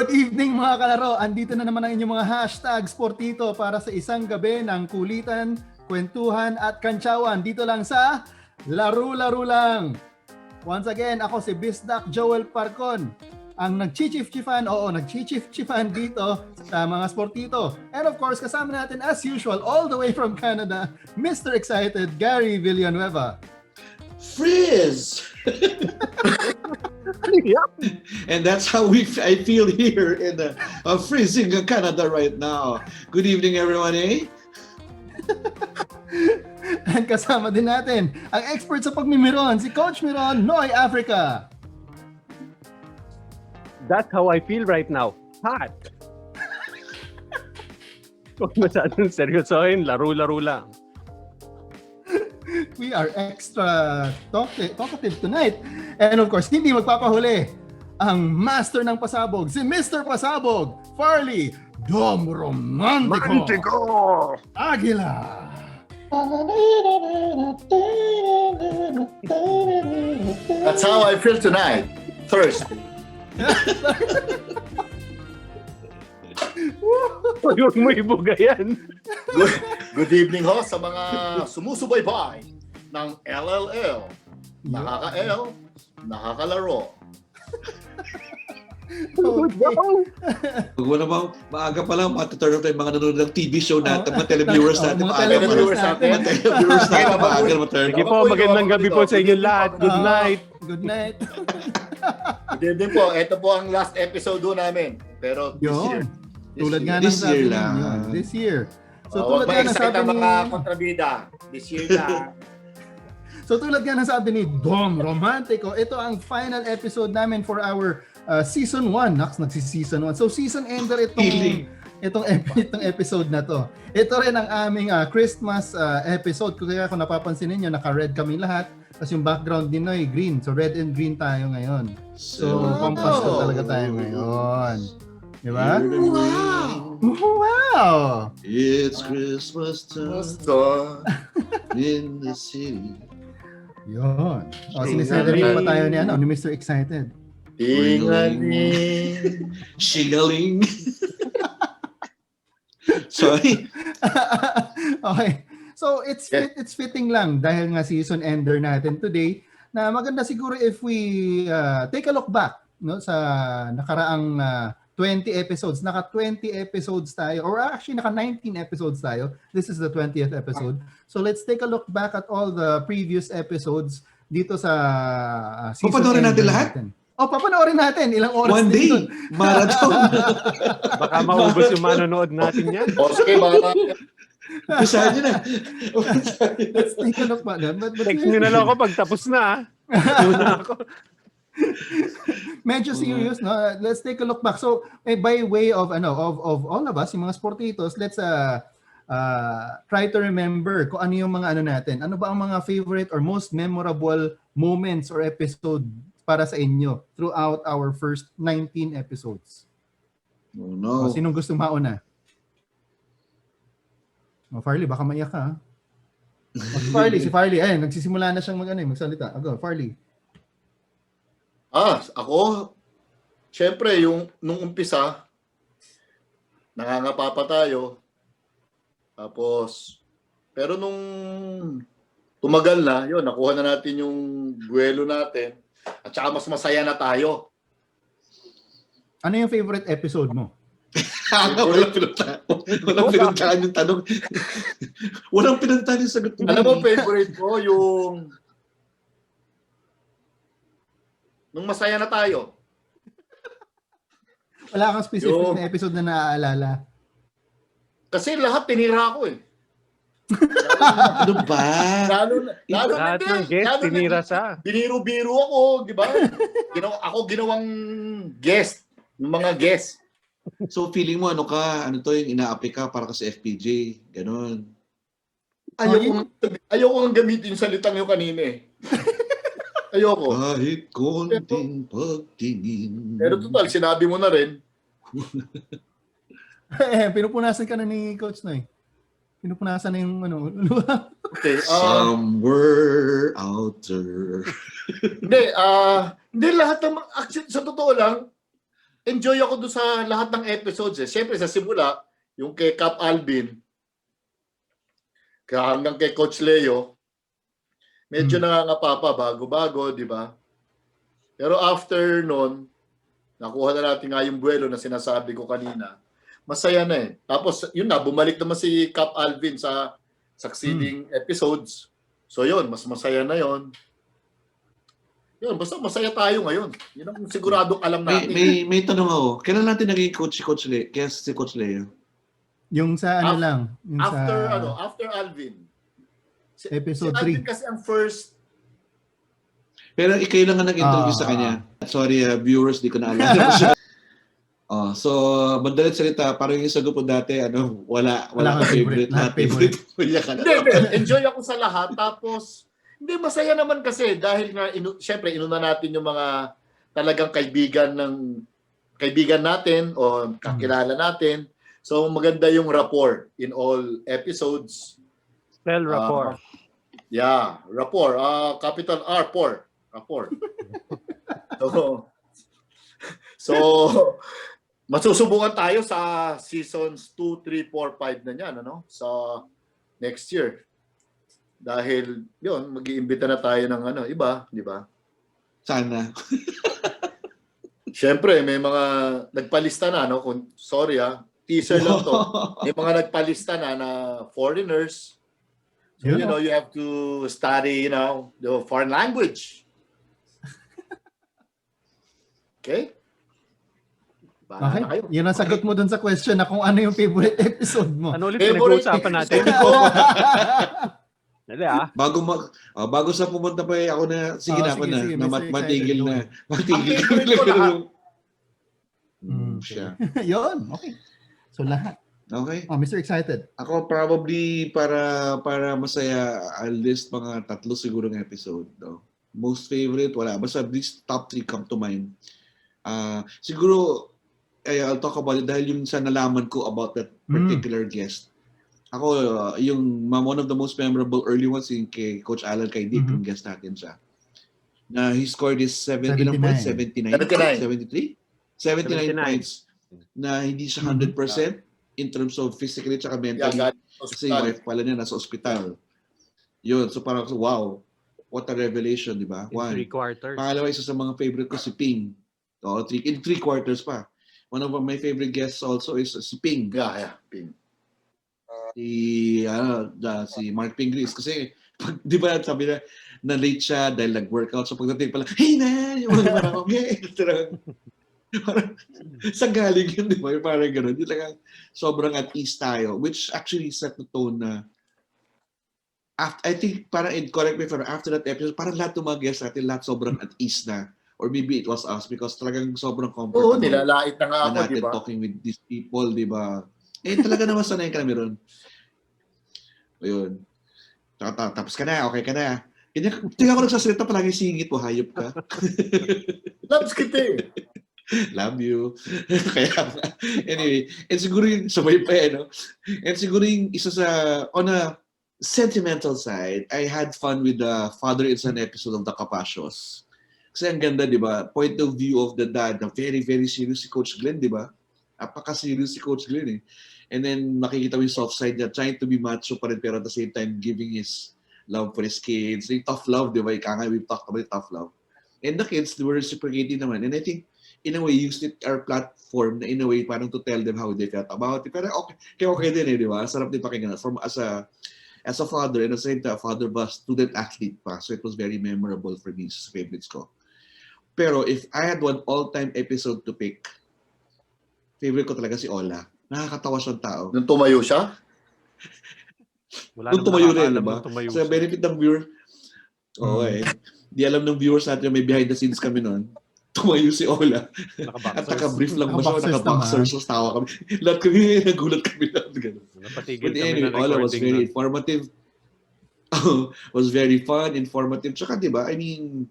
Good evening mga kalaro. Andito na naman ang inyong mga hashtag sportito para sa isang gabi ng kulitan, kwentuhan at kantsawan dito lang sa Laro-Laro lang. Once again, ako si Bisdak Joel Parcon, ang nagchichif-chifan dito sa mga sportito. And of course, kasama natin as usual, all the way from Canada, Mr. Excited, Gary Villanueva. Frizz! And that's how I feel here in freezing Canada right now. Good evening, everyone, eh? And kasama din natin ang expert sa pagmimiron, si Coach Miron, Noy Africa. That's how I feel right now. Hot! Huwag masyadong seryosohin, laro-laro lang. We are extra talkative tonight. And of course, hindi magpapahuli ang master ng pasabog, si Mr. Pasabog, Farley Dom Romantico Aguila. That's how I feel tonight. Thursday. Huwag mo ibuga yan. Good evening ho sa mga sumusubaybay ng LLL. Nakaka-L, nakakalaro. Okay. Huwag mo naman, maaga pa lang, matuturn up tayo mga nanonood ng TV show natin, mga televiewers natin. Mga televiewers natin. Mga televiewers natin, maaga maturn Sige up. po, magandang gabi po sa inyo lahat. Good night. Good night. Good evening po. Ito po ang last episode do namin. Pero this year. Tulad nga ng This sabi year lang. ninyo, this year. So Huwag tulad nga ng ma-excite sabi ang ni mga kontrabida. This year na. So tulad nga ng sabi ni Dom Romantico, ito ang final episode namin for our season 1. Nagsi-season 1. So season ender itong episode na to. Ito rin ang aming Christmas episode. Kaya kung napapansin niyo, naka-red kami lahat. Tapos yung background din ay green. So red and green tayo ngayon. So pampasko talaga tayo ngayon. Di ba? Wow! Wow! It's Christmas time in the city. Yun. O, siniselebrate pa tayo ni Mr. Excited. Tingaling. Shingaling. Sorry. Okay. So it's fitting lang dahil nga season ender natin today na maganda siguro if we take a look back sa nakaraang 20 episodes. Naka 20 episodes tayo or actually naka 19 episodes tayo. This is the 20th episode. So let's take a look back at all the previous episodes dito sa season Papanoorin natin lahat? Papanoorin natin. Ilang oras One day. din yun. Marathon. Baka maubos yung manonood natin yan. Okay, mga Usahan nyo na. Let's take a look back. Text nyo na lang ako pag tapos na. Una ako. Medyo serious, no? Let's take a look back. So, by way of all of us, yung mga sportitos, let's try to remember kung ano yung mga natin. Ano ba ang mga favorite or most memorable moments or episode para sa inyo throughout our first 19 episodes? Oh no. Sinong gusto mauna? Farley, baka maiyak ka. Si Farley, nagsisimula na siyang magsalita. Farley. Ako, syempre, nung umpisa, nangangapa pa tayo. Tapos, pero nung tumagal na, nakuha na natin yung buwelo natin. At saka mas masaya na tayo. Ano yung favorite episode mo? Walang pinuntahan yung tanong. Walang pinuntahan yung sagot mo. Alam mo, favorite ko, yung nung masaya na tayo. Wala kang specific na episode na naaalala. Kasi lahat tinira ko eh. Ano ba? Lahat ng guest, tinira siya. Biniro-biro ako, di ba? Ako ginawang guest, ng mga guest. So feeling mo ano yung ina-apply ka para ka sa FPJ, ganon. Ayoko ang gamitin yung salitang yung kanina eh. Ayoko. Kahit konting pagtingin. Pero total, sinabi mo na rin. Pinupunasan ka na ni Coach Noy. Pinupunasan na yung Okay. Somewhere out there. Hindi lahat ng actually, sa totoo lang, enjoy ako doon sa lahat ng episodes eh. Siyempre sa simula, yung kay Cap Alvin, kaya hanggang kay Coach Leo, medyo nangangapa pa, bago-bago, di ba? Pero after nun, nakuha na natin nga yung buwelo na sinasabi ko kanina, masaya na eh. Tapos, yun na, bumalik naman si Cap Alvin sa succeeding episodes. So yun, mas masaya na yun. Yun, basta masaya tayo ngayon. Yun ang siguradong alam natin. May tanong ako. Kailan natin naging coach si Coach Leo? Kaya si Coach Leo? Yung sa ano lang. Yung After Alvin. Episode si Alvin kasi ang first. Pero ikaw lang ang nag-interview sa kanya. Sorry, viewers, di ko na alam. So, madalit salita, parang yung sagot ko dati, wala kang favorite. Lahat favorite. Enjoy ako sa lahat. Tapos, hindi, masaya naman kasi dahil nga, syempre, inuna natin yung mga talagang kaibigan natin o kakilala natin. So, maganda yung rapport in all episodes. Spell rapport. Yeah, rapport. Capital R, rapport. So, masusubukan tayo sa seasons 2, 3, 4, 5 na niyan, sa next year. Dahil, yun, mag-iimbita na tayo ng iba, di ba? Sana. Siyempre, may mga nagpalista na, sorry teaser lang to. May mga nagpalista na foreigners. So, you have to study, the foreign language. Okay? Okay. Yun ang sagot mo dun sa question na kung ano yung favorite episode mo. Ano ulit pinag-uusapan natin? Dali bago sa pumunta pa ako na, sige, matigil na. Matigil ko. Siya. Yun, okay. So lahat. Okay. Mr. Excited. Ako probably para masaya, I'll list mga 3 siguro ng episode. No? Most favorite, wala. Basta these top 3 come to mind. Siguro, I'll talk about it dahil yung sa nalaman ko about that particular guest. Ako, one of the most memorable early ones yung kay Coach Alan kay Dick, yung guest natin siya. Na he scored his 79 points? 79? 73? 79 points na hindi siya 100% in terms of physically at mentally. Kasi yung wife pala niya nasa ospital. Yun, so parang, wow, what a revelation, di ba? In 3 quarters. Pangalawa, isa sa mga favorite ko si Ping. In 3 quarters pa. One of my favorite guests also is si Ping. Yeah, Ping. Si Mark Pingris. Kasi, di ba sabi na late siya dahil nag-workout. So pagdating pala, hey man! Yung mga parang, okay. Parang, sa galing yun, di ba? Parang gano'n. Di lang sobrang at ease tayo. Which actually set the tone na I think, correct me if I'm wrong, after that episode, parang lahat ng mga guests natin, lahat sobrang at ease na. Or maybe it was us because talagang sobrang comfortable. Oo, nilalait na nga ako, natin di ba? talking with these people, di ba? Talaga naman sanay ka na meron. Ayun. Tapos ka na, okay ka na. Tingnan ko nagsasalita palagi singit mo, hayop ka. Loves kita eh. Love you. Anyway, and siguro yung sabay pa and siguro yung isa sa, on a sentimental side, I had fun with the father and son episode of The Capasios. Kasi ang ganda, di ba? Point of view of the dad, na very, very serious si Coach Glenn, di ba? Apaka-serious si Coach Glenn eh. And then makikita mo yung soft side niya, trying to be macho pa rin, pero at the same time, giving his love for his kids. Yung tough love, di ba? We've talked about tough love. And the kids, they were reciprocating naman. And I think, in a way, used it our platform na in a way parang to tell them how they felt about it. Pero okay din eh, di ba? Sarap din pakinggan. As a father, and at the same time, father ba, student athlete pa. So it was very memorable for me sa favorites ko. Pero if I had one all-time episode to pick, favorite ko talaga si Ola. Nakakatawa siyang tao. Nung tumayo siya? Nung tumayo rin, di ba? Sa benefit ng viewer, di alam ng viewers natin may behind the scenes kami noon. Tumayo si Ola. At naka-brief lang ba siya, naka-boxers, so tawa kami. Lahat kami, nagulat kami lahat. But anyway, Ola was very informative. Was very fun, informative. Tsaka diba, I mean,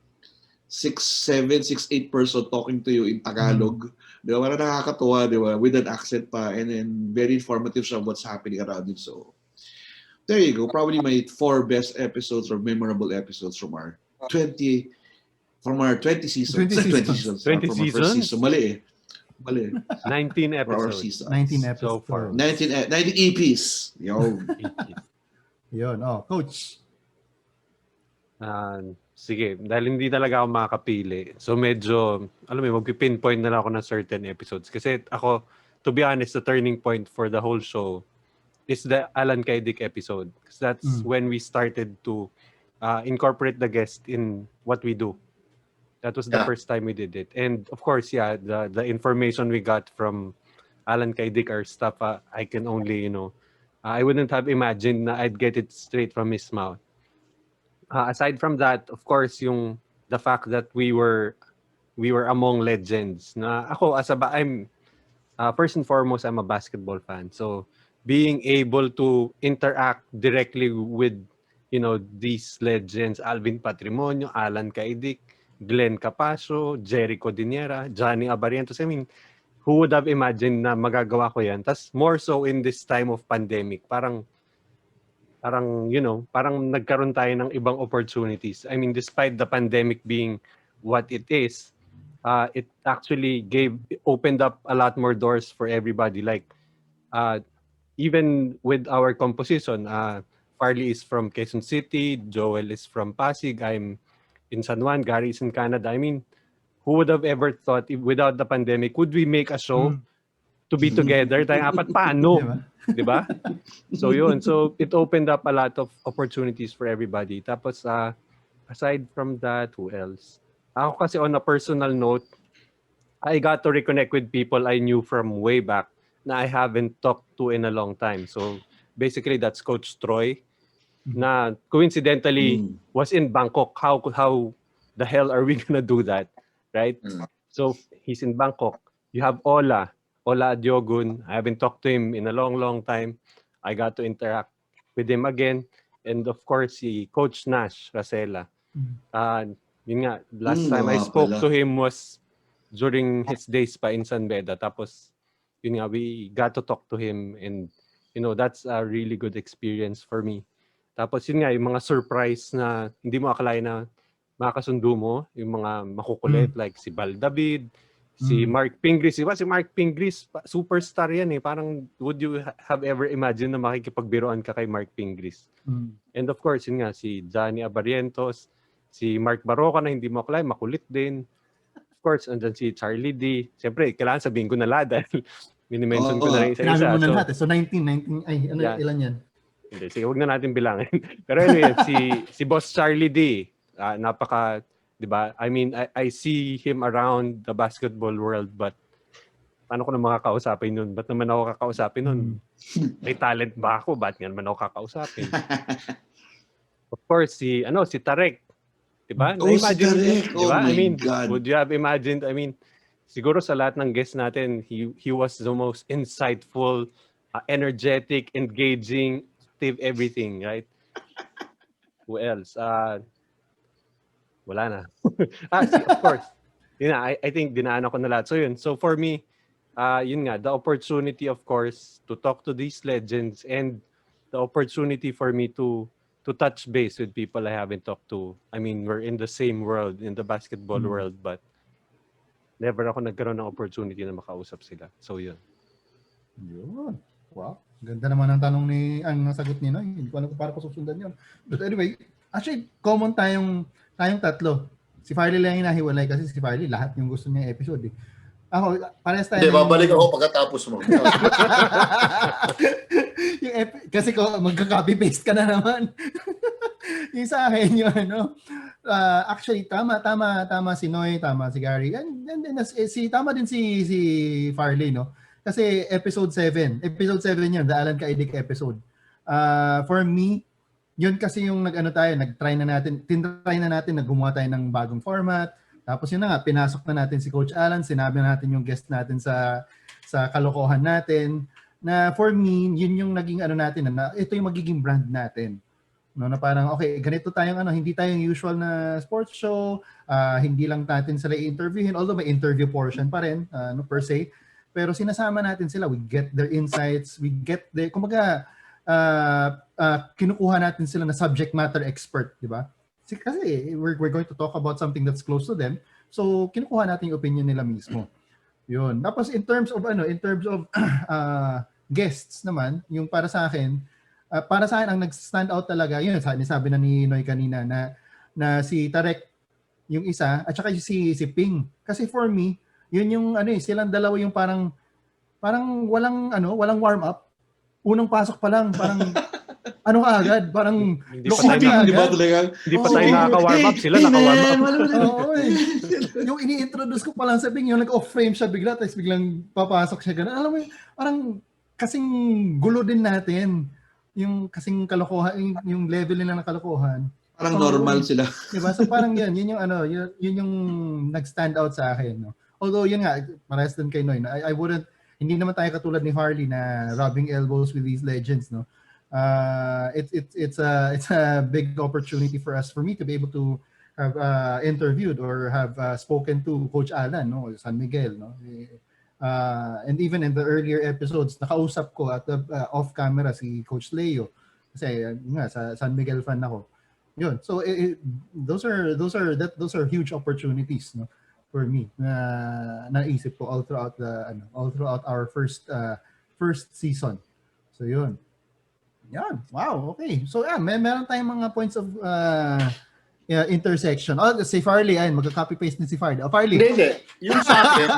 6'7", 6'8" person talking to you in Tagalog. Diba, parang nakakatuwa, diba, with an accent pa. And then, very informative siya what's happening around him. So, there you go. Probably my 4 best episodes or memorable episodes from our 20 seasons. 20 seasons? From our first season. Mali eh. Mali. 19 For our episodes. season. 19 episodes. So far. 19 EPs. Yo. Yun. Oh, coach. Sige, dahil hindi talaga ako makakapili. So medyo, alam mo, magpipinpoint na lang ako ng certain episodes. Kasi ako, to be honest, the turning point for the whole show is the Alan kay Dick episode. Because that's when we started to incorporate the guest in what we do. That was the first time we did it. And of course, the information we got from Alan kay Dick or stuff, I can only, I wouldn't have imagined na I'd get it straight from his mouth. Aside from that, of course, the fact that we were among legends. Na ako I'm first and foremost, I'm a basketball fan. So being able to interact directly with these legends, Alvin Patrimonio, Alan Caidic, Glenn Capacio, Jericho Diniera, Johnny Abarientos. I mean, who would have imagined na magagawa ko yan? Tas more so in this time of pandemic, parang nagkaroon tayo ng ibang opportunities. I mean, despite the pandemic being what it is, it actually opened up a lot more doors for everybody. Like, even with our composition, Farley is from Quezon City, Joel is from Pasig, I'm in San Juan, Gary is in Canada. I mean, who would have ever thought without the pandemic, would we make a show to be together? Tayong apat, paano? Diba? So yun. So it opened up a lot of opportunities for everybody. Tapos, aside from that, who else? Ako kasi on a personal note, I got to reconnect with people I knew from way back na I haven't talked to in a long time. So basically, that's Coach Troy na coincidentally was in Bangkok. How the hell are we gonna do that? Right? So he's in Bangkok. You have Ola Diogun. I haven't talked to him in a long, long time. I got to interact with him again. And of course, si Coach Nash Rasela. Yun nga, last time I spoke to him was during his days pa in San Beda. Tapos, yun nga, we got to talk to him. And, that's a really good experience for me. Tapos, yun nga, yung mga surprise na hindi mo akalain na makakasundo mo, yung mga makukulit like si Bal David, si Mark Pingris. Diba? Si Mark Pingris, superstar yan eh. Parang, would you have ever imagined na makikipagbiroan ka kay Mark Pingris? And of course, yun nga, si Johnny Abarientos, si Mark Baroka na hindi mo akalain, makulit din. Of course, andyan si Charlie D. Siyempre, kailangan sabihin ko na lahat dahil minimension ko na rin isa-isa. Sinabi mo na lahat eh. So 19, ilan yan? Hindi, sige, huwag na natin bilangin. Pero anyway, si Boss Charlie D. Napaka, di ba? I mean, I see him around the basketball world, but paano ko na makakausapin nun? Ba't naman ako kakausapin nun? May talent ba ako? Ba't nga naman ako kakausapin? Of course, si Tarek. Diba? Si Tarek. Diba? Oh my I mean, God. would you have imagined? I mean, siguro sa lahat ng guests natin, he was the most insightful, energetic, engaging, active, everything, right? Who else? Wala na. Of course. Yun na, I think dinaanan ko na lahat. So yun. So for me, yun nga, the opportunity, of course, to talk to these legends and the opportunity for me to touch base with people I haven't talked to. I mean, we're in the same world, in the basketball world, but never ako nagkaroon ng opportunity na makausap sila. So yun. Yun. Wow. Ganda naman ang tanong ang sagot ni Noy. Hindi ko alam kung paano ko susundan yun. But anyway, actually, common tayong tatlo. Si Farley lang yung nahiwalay kasi si Farley, lahat yung gusto niya episode eh. Ako, parehas tayo. Hindi, babalik ako pagkatapos mo. Kasi magka-copy-paste ka na naman. Yung sa akin yun, actually, tama si Noy, tama si Gary. And then, tama din si Farley, no? Kasi episode 7 yun, the Alan Kaidik episode. For me, yun kasi yung tinry na natin, naggumawa tayo ng bagong format. Tapos yun na nga, pinasok na natin si Coach Alan, sinabi natin yung guest natin sa kalokohan natin. Na for me, yun yung naging natin, na ito yung magiging brand natin. No, na parang, okay, ganito tayong hindi tayong usual na sports show, hindi lang natin sila i-interviewin, although may interview portion pa rin, per se. Pero sinasama natin sila, we get their insights, we get their, kumbaga, kinukuha natin sila na subject matter expert, di ba? Kasi we're going to talk about something that's close to them, so kinukuha natin yung opinion nila mismo. Yun. Tapos in terms of guests naman, yung para sa akin ang nag-stand out talaga, yun sabi na ni Noy kanina na si Tarek yung isa at saka si Ping. Kasi for me, yun yung silang dalawa yung parang walang warm up. Unang pasok pa lang, parang agad, parang hindi pa tayo, di ba talaga? Hindi pa tayo nakaka-warm up, sila naka-warm up. Oo, yung ini-introduce ko pa lang sa Ping, yung nag-off frame siya bigla, tapos biglang papasok siya ganun. Alam mo, parang kasing gulo din natin. Yung kasing kalokohan, yung level nila ng kalokohan. Parang normal sila. Diba? So parang yun yung yun yung nag-stand out sa akin, no. Although yun nga, parehas din kay Noy, no? I wouldn't, hindi naman tayo katulad ni Harley na rubbing elbows with these legends, no. It's a big opportunity for me to be able to have interviewed or have spoken to Coach Alan, no, San Miguel, no. And even in the earlier episodes, nakausap ko at off camera si Coach Leo kasi nga sa San Miguel fan ako. Yun. So those are huge opportunities, no, for me na naisip ko all throughout our first season. So yun. Yan. Wow, okay. So meron tayong mga points of intersection. Si Farley, magka-copy paste ni si Farley. Farley. Hindi. Yung sa akin,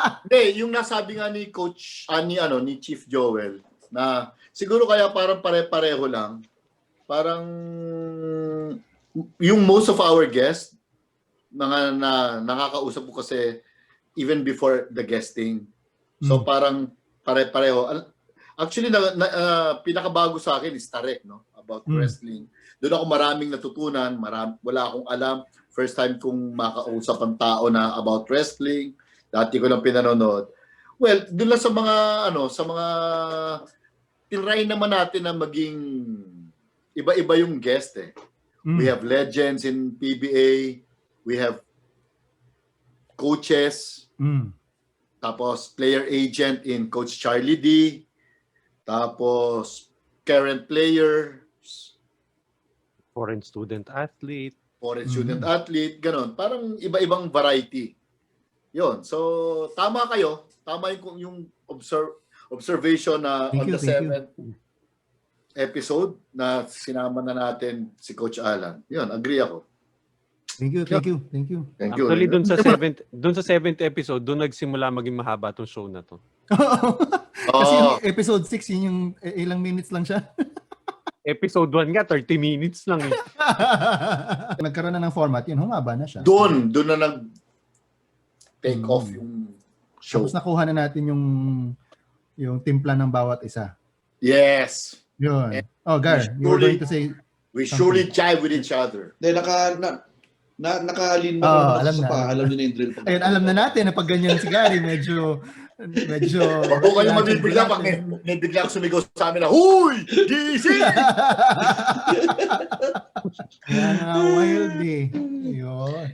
yung nasabi nga ni Coach, ni Chief Joel, na siguro kaya parang pare-pareho lang. Parang yung most of our guests, na nakakausap ko kasi even before the guesting. So parang pare-pareho. Actually, pinakabago sa akin is Tarek, no? About wrestling. Doon ako maraming natutunan, wala akong alam. First time kong makausap ang tao na about wrestling. Dati ko lang pinanonood. Well, doon lang sa mga tinry naman natin na maging iba-iba yung guest eh. We have legends in PBA, we have coaches, tapos player agent in Coach Charlie D, tapos current players, foreign student athlete, ganon. Parang iba-ibang variety. Yon. So, tama kayo. Tama yung observation na on the 7th episode na sinama na natin si Coach Alan. Yon, agree ako. Thank you. Actually, doon sa 7th episode, doon nagsimula maging mahaba tong show na to. Kasi yung episode 6, yun yung ilang minutes lang siya. Episode 1 nga, 30 minutes lang eh. Nagkaroon na ng format, yun, humaba na siya. Doon na nag-take off yung show. Tapos nakuha na natin yung timpla ng bawat isa. Yes. Yun. Oh, Gar, you were going to say... We surely jive with each other. Nakalin mo alam niyo na yung drill. Ayun, alam na natin na pag ganyan si Gary, medyo Wag po kayo mabibigla pag may bigla ako sumigaw sa amin na, "Huy! Gising!" Wild eh.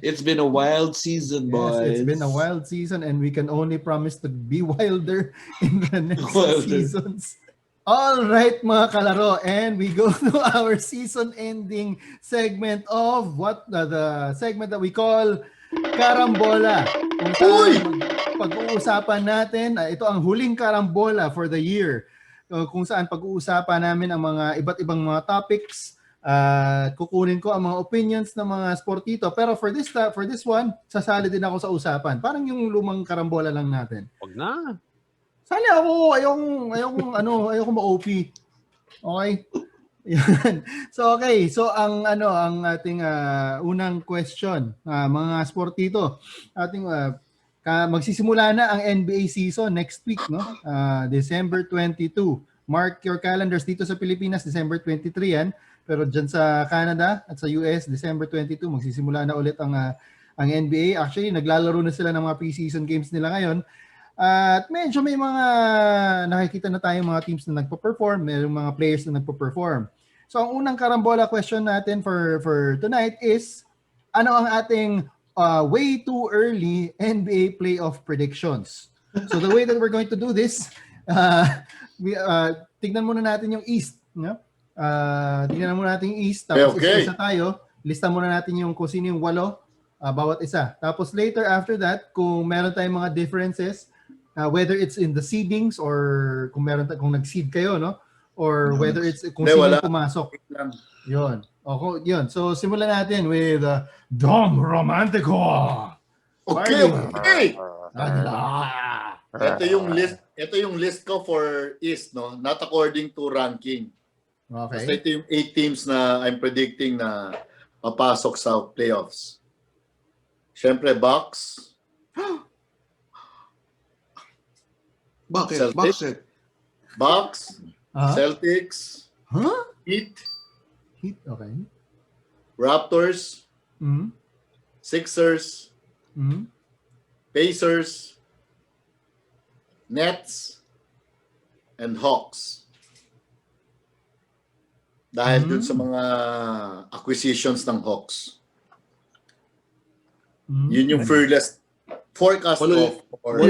It's been a wild season, boys. Yes, it's been a wild season and we can only promise to be wilder in the next seasons. All right, mga kalaro, and we go to our season-ending segment of the segment that we call Karambola. Pag-uusapan natin, ito ang huling karambola for the year. Kung saan pag-uusapan namin ang mga iba't ibang mga topics. Kukunin ko ang mga opinions ng mga sportito. Pero for this one, sasali din ako sa usapan. Parang yung lumang karambola lang natin. Wag na. Sali ako, ayokong ma-OP. Okay? So okay, so ang ating unang question, mga sportito. Ating magsisimula na ang NBA season next week, no? December 22. Mark your calendars dito sa Pilipinas, December 23 yan. Pero diyan sa Canada at sa US, December 22 magsisimula na ulit ang NBA. Actually, naglalaro na sila ng mga preseason games nila ngayon. At medyo may mga nakikita na tayong mga teams na nagpo-perform, may mga players na nagpo-perform. So ang unang karambola question natin for tonight is, ano ang ating way too early NBA playoff predictions? So the way that we're going to do this, tignan muna natin yung East, no? Tignan muna natin yung East, tapos isa tayo, lista muna natin yung kung sino yung 8, bawat isa. Tapos later after that, kung meron tayong mga differences, whether it's in the seedings or kung nag-seed kayo, no? Or whether it's kung Hindi, sino wala. pumasok. Yun. Yun. So simulan natin with Dom Romantico. Okay. Ah. Ito yung list ko for East, no? Not according to ranking. Basta Okay. ito yung 8 teams na I'm predicting na papasok sa playoffs. Siyempre, Bucks. Bakit? Celtics? Bakit? Bucks, Ah? Celtics, Huh? Heat, Okay. Raptors, Mm. Sixers, Mm. Pacers, Nets, and Hawks. Dahil dun sa mga acquisitions ng Hawks. Mm. Yun yung fearless forecast Wala- of or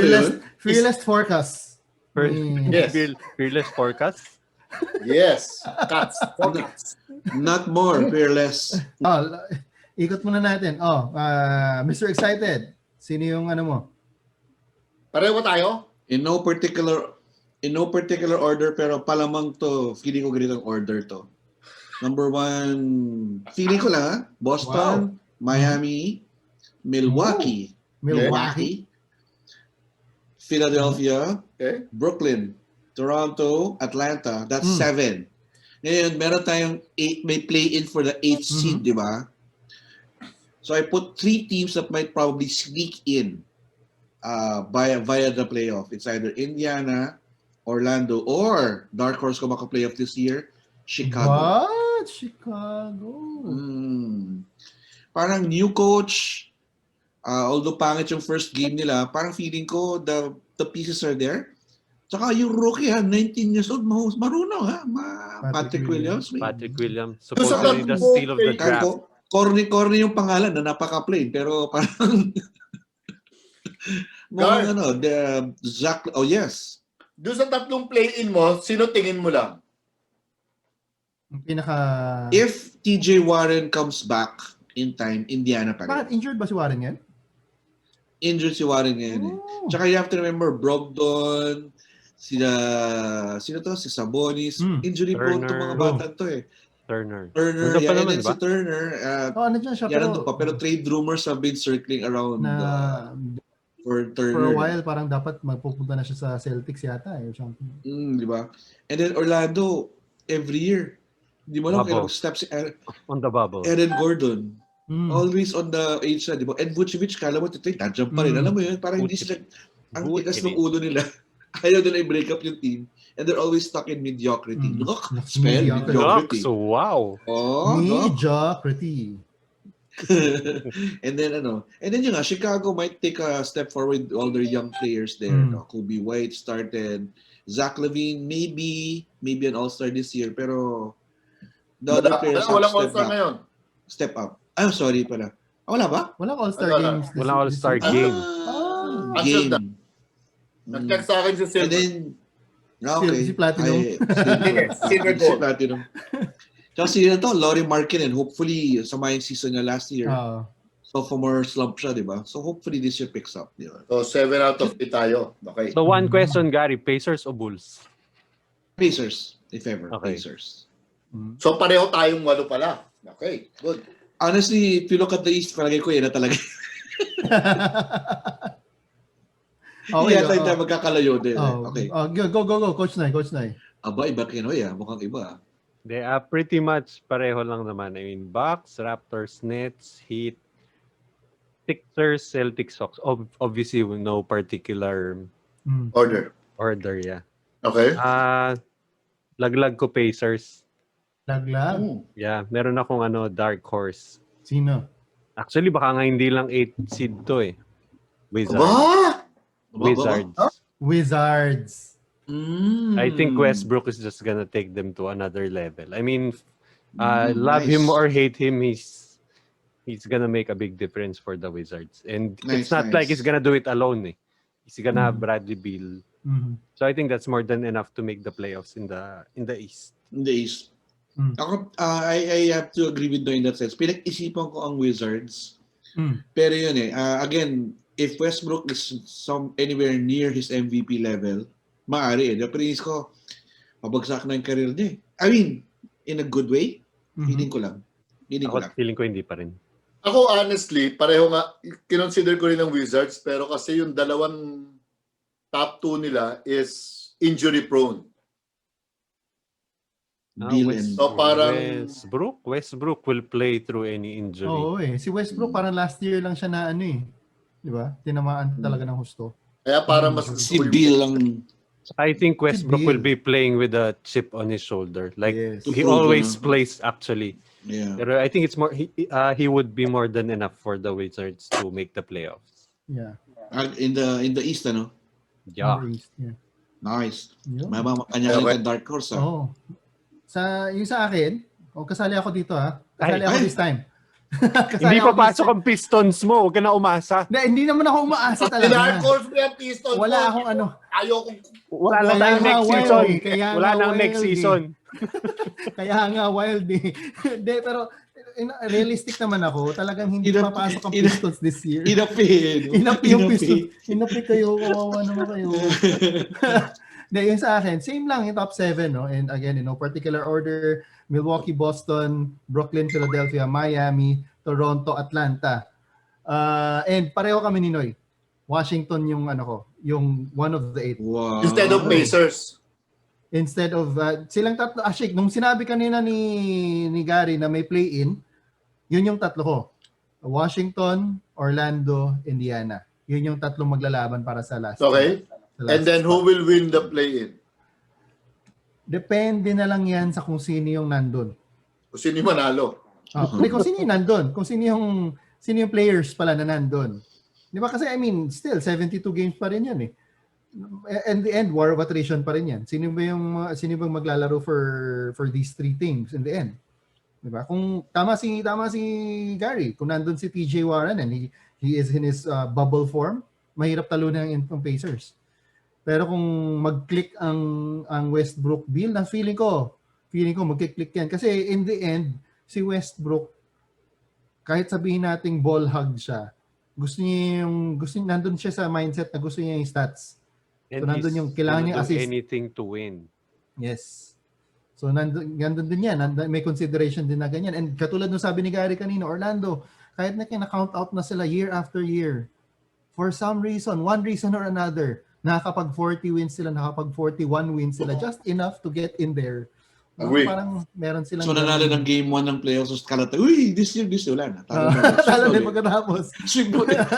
Fearless forecast. Yes. Fearless forecast. yes, cats, forecast. Not more, fearless. Ikot muna natin. Mr. Excited. Sino yung ano mo? Pareho tayo? In no particular order, pero palamang to, feeling ko ganitong order to. Number 1, feeling ko lang, Boston, Miami, Milwaukee, Philadelphia, Okay. Brooklyn, Toronto, Atlanta. That's 7. Ngayon, meron tayong 8, may play-in for the 8th seed, di ba? So I put 3 teams that might probably sneak in via the playoff. It's either Indiana, Orlando, or dark horse ko maka-playoff this year, Chicago. What? Chicago. Parang new coach, although pangit yung first game nila, parang feeling ko the pieces are there. Tsaka yung rookie 19 years old, marunong Patrick Williams. Patrick Williams. sa Supposedly the steal of the draft. Corny yung pangalan na napaka-plain, pero parang Guard. Zach, oh yes. Doon sa tatlong play-in mo, sino tingin mo lang? Yung pinaka... If TJ Warren comes back in time, Indiana pa rin. Bakit injured ba si Warren yan? Injured si Warren ngayon eh. Tsaka you have to remember, Brogdon, si Sabonis, injury prone to mga bata to eh. Turner. Turner, Nandun pa naman, and then diba? si Turner, Ano dyan siya? pero trade rumors have been circling around for Turner. For a while, parang dapat magpupunta na siya sa Celtics yata eh. Or something. Di ba? And then Orlando, every year, di mo lang kailang step si On the bubble. Aaron Gordon. Always on the age na, di ba? And Vucevic, kala mo, nandiyan pa rin. Alam mo yun, parang hindi sila, ang tigas ng ulo nila. Ayaw nila i-break up yung team. And they're always stuck in mediocrity. Look, spell mediocrity. So wow. Oh, Mediocrity. and then yung Chicago might take a step forward with all their young players there. Kobe White started. Zach LaVine, maybe an all-star this year, pero the other players have Walang step all-star up. ngayon. Step up. Sorry pala. Wala ba? Walang all-star games. Walang all-star game. Game. Nag-text sa akin si And Silver. then, okay. Si Platinum. Silver Si Platinum. Tsaka si Lauri Markkanen, hopefully, sama yung season niya last year. Sophomore slump siya, di ba? So hopefully this year picks up. Di ba? So 7 out of 8 tayo. Okay. So one question, Gary. Pacers o Bulls? Pacers, if ever. Okay. Pacers. So pareho tayong 8 pala. Okay, good. Honestly, if you look at the East, palagay ko yan na talaga. Hindi yata tayo magkakalayo din. Okay. Go. Coach Nay. Aba, iba Kinoy mukhang iba. They are pretty much pareho lang naman. I mean, Bucks, Raptors, Nets, Heat, Sixers, Celtics, Hawks. Obviously, no particular Order. yeah. Okay. Laglag ko Pacers. Laglag. Yeah, meron akong dark horse. Sino? Actually, baka nga hindi lang 8 seed to eh. Wizards. I think Westbrook is just gonna take them to another level. I mean, love nice. him or hate him, he's gonna make a big difference for the Wizards. And it's not like he's gonna do it alone. Eh. He's gonna have Bradley Beal. So I think that's more than enough to make the playoffs in the East. In the East. Ako, I have to agree with you in that sense. Pinag-isipan ko ang Wizards. Pero yun again, if Westbrook is anywhere near his MVP level, maaari eh. Pero inis ko, mabagsak na yung career niya eh. I mean, in a good way, feeling ko lang. Feeling ko hindi pa rin. Ako honestly, pareho nga, kinonsider ko rin ng Wizards, pero kasi yung dalawang top 2 nila is injury prone. So parang Westbrook will play through any injury. Oo Si Westbrook parang last year lang siya na di ba? Tinamaan talaga ng husto. Kaya para mas si Bill lang. I think Westbrook will be playing with a chip on his shoulder. Like he always plays actually. Yeah. Pero I think it's more he would be more than enough for the Wizards to make the playoffs. Yeah. In the East, ano? Yeah. Nice. Yeah. Kanya yung dark horse, Yung sa akin, kasali ako dito Kasali ako this time. Hindi pa pasok ang Pistons mo. Huwag ka na umasa. Hindi naman ako umaasa talaga. Dark horse mo yung Pistons. Wala akong Ayokong... Wala na tayong next season. Wala na next season. Kaya nga wild Hindi, pero realistic naman ako. Talagang hindi papasok ang Pistons this year. Inapi yung Pistons. Inapi kayo. Kawawa naman kayo. Yung sa akin, same lang yung top 7, no? And again, in no particular order, Milwaukee, Boston, Brooklyn, Philadelphia, Miami, Toronto, Atlanta. And pareho kami ni Noy. Washington yung yung one of the 8. Wow. Instead of Pacers. Instead of silang tatlo, Ashik, nung sinabi kanina ni Gary na may play-in, yun yung tatlo ko. Washington, Orlando, Indiana. Yun yung tatlong maglalaban para sa last. Okay. And then who will win the play-in? Depende na lang yan sa kung sino yung nandun. Kung sino yung manalo. Kung sino yung nandun. Kung sino yung players pala na nandun. Di ba? Kasi I mean, still, 72 games pa rin yan eh. In the end, war of attrition pa rin yan. Sino bang maglalaro for these 3 teams in the end? Di ba? Kung tama si Gary, kung nandun si TJ Warren and he is in his bubble form, mahirap talunan ng Pacers. Pero kung mag-click ang Westbrook deal, na feeling ko mag-click yan. Kasi in the end, si Westbrook, kahit sabihin nating ball hog siya, gusto niya nandun siya sa mindset na gusto niya yung stats. And so nandun yung kailangan niya assist. Anything to win. Yes. So nandun din yan. May consideration din na ganyan. And katulad nung sabi ni Gary kanina, Orlando, kahit na count out na sila year after year, for some reason, one reason or another, nakakapag 40 wins sila, nakakapag 41 wins sila, just enough to get in there. Parang meron silang... So nanalo ng game 1 ng playoffs, so kalata, this year, wala na. Talo din pagkatapos. Swing na.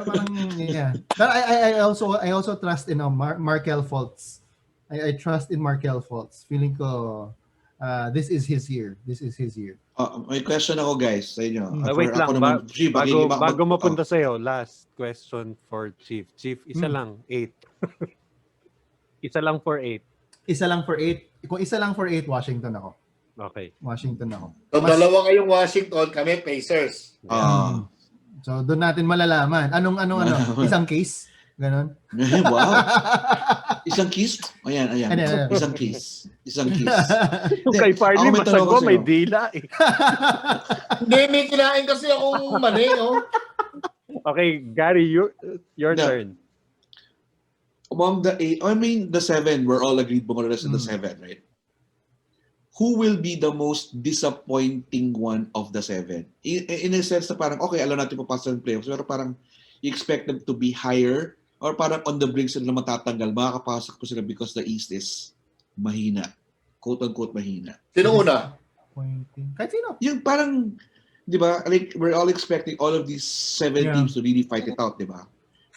Parang, yeah. But I also trust in Markel Fultz. I trust in Markel Fultz. Feeling ko, this is his year. May question ako guys sa inyo. Wait lang, bago mapunta sa'yo, last question for Chief. Chief, isa lang, 8. Isa lang for 8. Isa lang for 8. Kung isa lang for 8, Washington ako. Okay. Washington ako. So, dalawa kayong Washington, kami Pacers. So, doon natin malalaman. Anong isang case? Ganon. Wow. Isang kiss? Ayan. Isang kiss. Kay Farley, masago, may dila eh. Hindi, may kinain kasi akong mali, Okay, Gary, your turn. Among the 8, the 7, we're all agreed more or less in the 7, right? Who will be the most disappointing one of the 7? In a sense na parang, okay, alam natin papasok ng playoffs, pero parang you expect them to be higher or parang on the brink sila na matatanggal, makakapasok po sila because the East is mahina. Quote-unquote mahina. Sino una? Kahit sino. Yung parang, di ba, like, we're all expecting all of these 7 teams to really fight it out, di ba?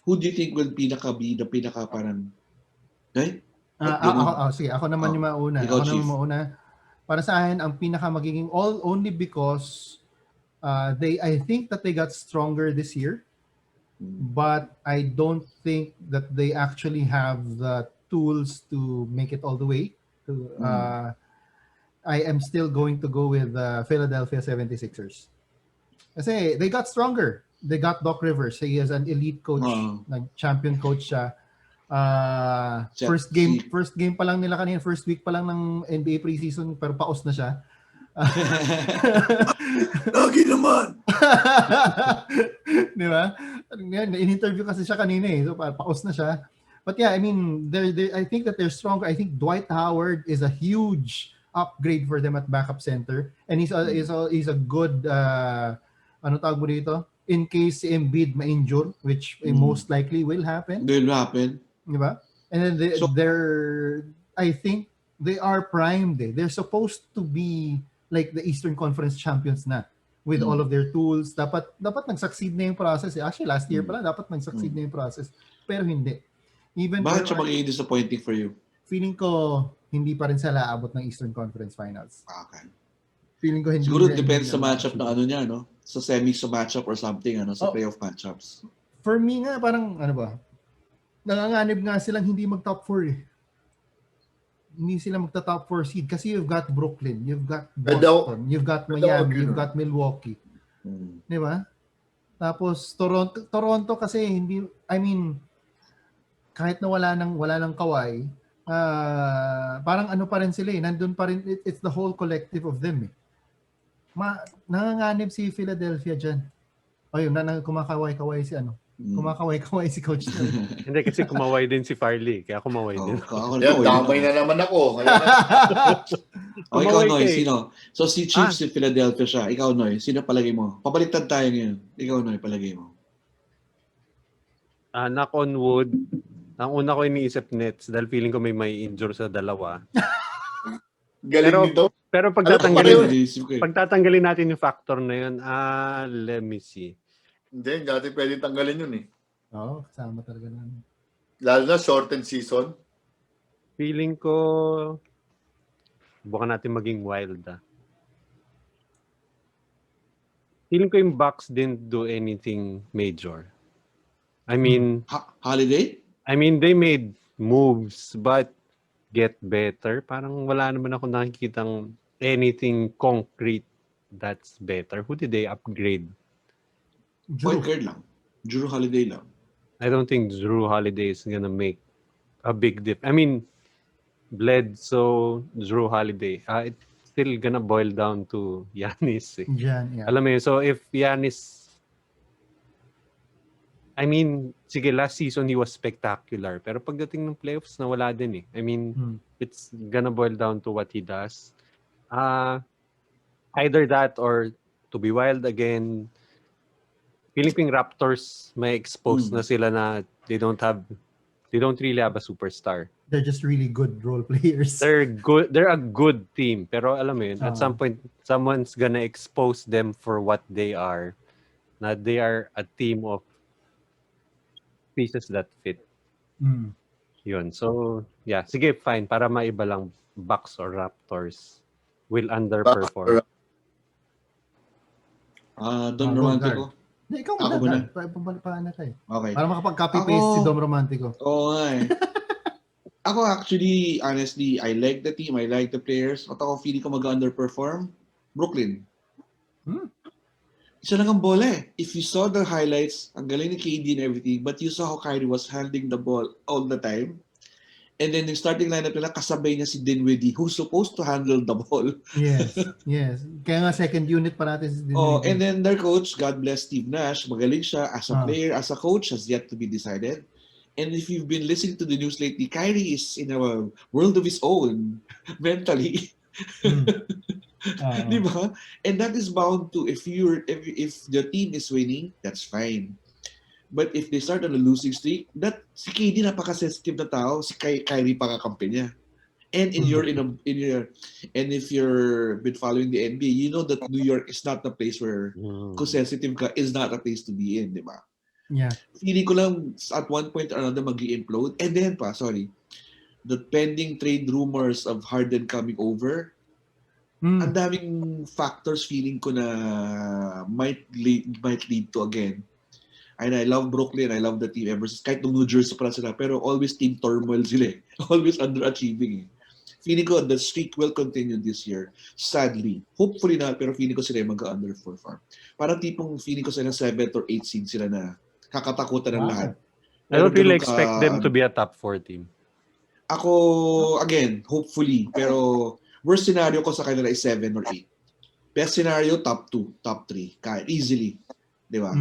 Who do you think will be the pinaka parang, right? Sige, ako naman yung mauna. Ikaw, ako Chief. naman mauna. Para sa akin, ang pinaka magiging only because I think that they got stronger this year. But I don't think that they actually have the tools to make it all the way. I am still going to go with Philadelphia 76ers. Kasi they got stronger. They got Doc Rivers. He is an elite coach. Nag-champion coach siya. First game pa lang nila kanina. First week pa lang ng NBA preseason pero paus na siya. Lagi naman! Di ba? In-interview kasi siya kanina eh. So, paus na siya. But yeah, I mean, I think that they're stronger. I think Dwight Howard is a huge upgrade for them at backup center. And he's a good, ano tawag mo dito? In case si Embiid ma-injure, which most likely will happen. Will happen. Di ba? And then I think they are primed. They're supposed to be like the Eastern Conference champions na with all of their tools. Dapat nag-succeed na yung process. Actually, last year pala, dapat nag-succeed na yung process. Pero hindi. Bakit siya magiging disappointing for you? Feeling ko, hindi pa rin sila aabot ng Eastern Conference Finals. Okay. Feeling ko hindi. Siguro depends sa matchup na ano niya, no? Sa semis sa matchup or something, sa playoff matchups. For me nga, parang, ano ba, nanganganib nga silang hindi mag-top 4 eh. Hindi sila magta-top 4 seed kasi you've got Brooklyn, you've got Boston, you've got Miami, you've got Milwaukee. Di ba? Tapos Toronto kasi hindi, I mean, kahit na wala nang Kawhi, parang ano pa rin sila eh, nandun pa rin, it's the whole collective of them eh. Nanganganib si Philadelphia dyan. Ayun, kumakaway-kaway si ano. Kumakaway-kaway si Coach. Hindi kasi kumaway din si Farley, kaya kumaway din. Yan, damay na naman ako. Ikaw, Noy, sino? So si Chiefs si Philadelphia siya. Ikaw, Noy, sino palagay mo? Pabaliktad tayo ngayon. Ikaw, Noy, palagay mo. Knock on wood, ang una ko iniisip Nets dahil feeling ko may injure sa dalawa. Galing nito. Pero pagtatanggalin natin yung factor na yun, let me see. Hindi, dati pwedeng tanggalin yun eh. Oo, kasama talaga namin. Lalo na shortened season. Feeling ko, bukan natin maging wild Feeling ko yung Bucks didn't do anything major. I mean, Holiday? I mean, they made moves, but get better. Parang wala naman ako nakikitang anything concrete that's better. Who did they upgrade? Point guard lang. Drew Holiday lang. I don't think Drew Holiday is gonna make a big difference. I mean, Bledsoe, Drew Holiday. It's still gonna boil down to Giannis. Yeah. Alam mo yun, so if Giannis, I mean, sige, last season he was spectacular. Pero pagdating ng playoffs, nawala din eh. I mean, it's gonna boil down to what he does. Either that or to be wild again. Philippine Raptors may expose na sila na they don't really have a superstar. They're just really good role players. They're good. They're a good team. Pero alam mo yun, at some point, someone's gonna expose them for what they are. Na they are a team of pieces that fit. Yun. So, yeah. Sige, fine. Para maiba lang, Bucks or Raptors will underperform. Dom Romantico. Ikaw Ako muna. Paano tayo? Okay. Para makapag-copy-paste si Dom Romantico. Oo nga eh. Ako actually, honestly, I like the team. I like the players. At ako feeling ko mag-underperform. Brooklyn. Isa lang ang bola eh. If you saw the highlights, ang galing ni KD and everything, but you saw how Kyrie was handling the ball all the time. And then yung starting lineup nila, kasabay niya si Dinwiddie, who's supposed to handle the ball. Yes. Kaya nga second unit pa natin si Dinwiddie. Oh, and then their coach, God bless Steve Nash, magaling siya as a player, as a coach, has yet to be decided. And if you've been listening to the news lately, Kyrie is in a world of his own mentally. Di ba? And that is bound to, if the team is winning, that's fine. But if they start on a losing streak, si KD napaka-sensitive na tao, si Kyrie pakakampi niya. And if you're been following the NBA, you know that New York is not the place where kung sensitive ka, is not a place to be in, di ba? Yeah. Feeling ko lang at one point or another mag-i-implode. And then the pending trade rumors of Harden coming over, ang daming factors feeling ko na might lead to again. And I love Brooklyn, I love the team ever since. Kahit nung New Jersey pa sila, pero always team turmoil sila eh. Always underachieving eh. Feeling ko the streak will continue this year. Sadly. Hopefully na, pero feeling ko sila mag-underperform. Parang tipong feeling ko sila 7th or 8th seed sila na kakatakutan ng lahat. I don't really expect them to be a top 4 team. Ako, again, hopefully. Pero worst scenario ko sa kanila is 7 or 8. best scenario, top 2, top 3. Kahit easily. Di ba?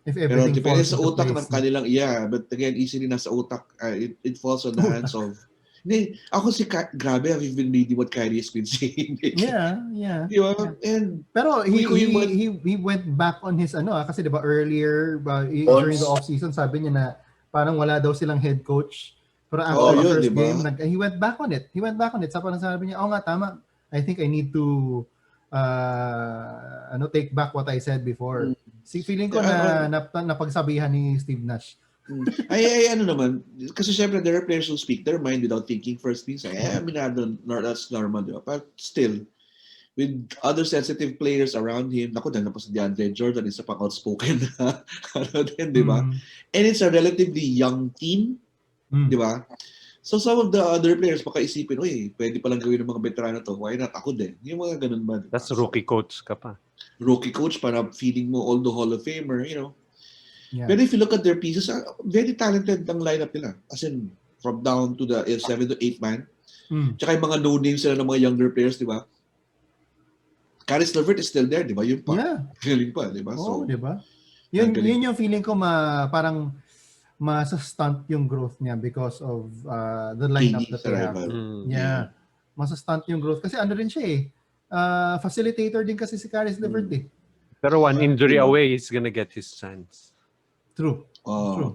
If Pero everything depende falls sa into utak place. ng kanilang, but again, easily nasa utak, it falls on the hands of, hindi, ako grabe, I've been reading what Kyrie has been saying. Yeah. Di ba? And, Pero ko yung mga- he went back on his kasi 'di ba earlier during the off season sabi niya na parang wala daw silang head coach. Pero after the yun, first diba? game he went back on it. Sabi niya, nga tama. I think I need to take back what I said before. Feeling ko na napagsabihan ni Steve Nash. ano naman, kasi syempre there are players who speak their mind without thinking first things. That's normal, diba? But still, with other sensitive players around him, dahil na po si DeAndre Jordan, isa pang outspoken na, di ba? And it's a relatively young team, di ba? So some of the other players, baka isipin, pwede palang gawin ng mga veterano to, why not ako din? Yung mga ganun ba? Diba? That's rookie coach ka pa. Rookie coach, para feeling mo all the Hall of Famer, Yeah. But if you look at their pieces, very talented ang lineup nila. As in, from down to the 7 to 8 man. Tsaka yung mga no-names sila ng mga younger players, di ba? Caris LeVert is still there, di ba? Yun pa. Yeah. Galing pa, di ba? So, di ba? Yun yung feeling ko parang masa-stunt yung growth niya because of the lineup that they have. Yeah. Masa-stunt yung growth. Kasi ano rin siya facilitator din kasi si Caris LeVert Pero one injury away, he's gonna get his chance. True.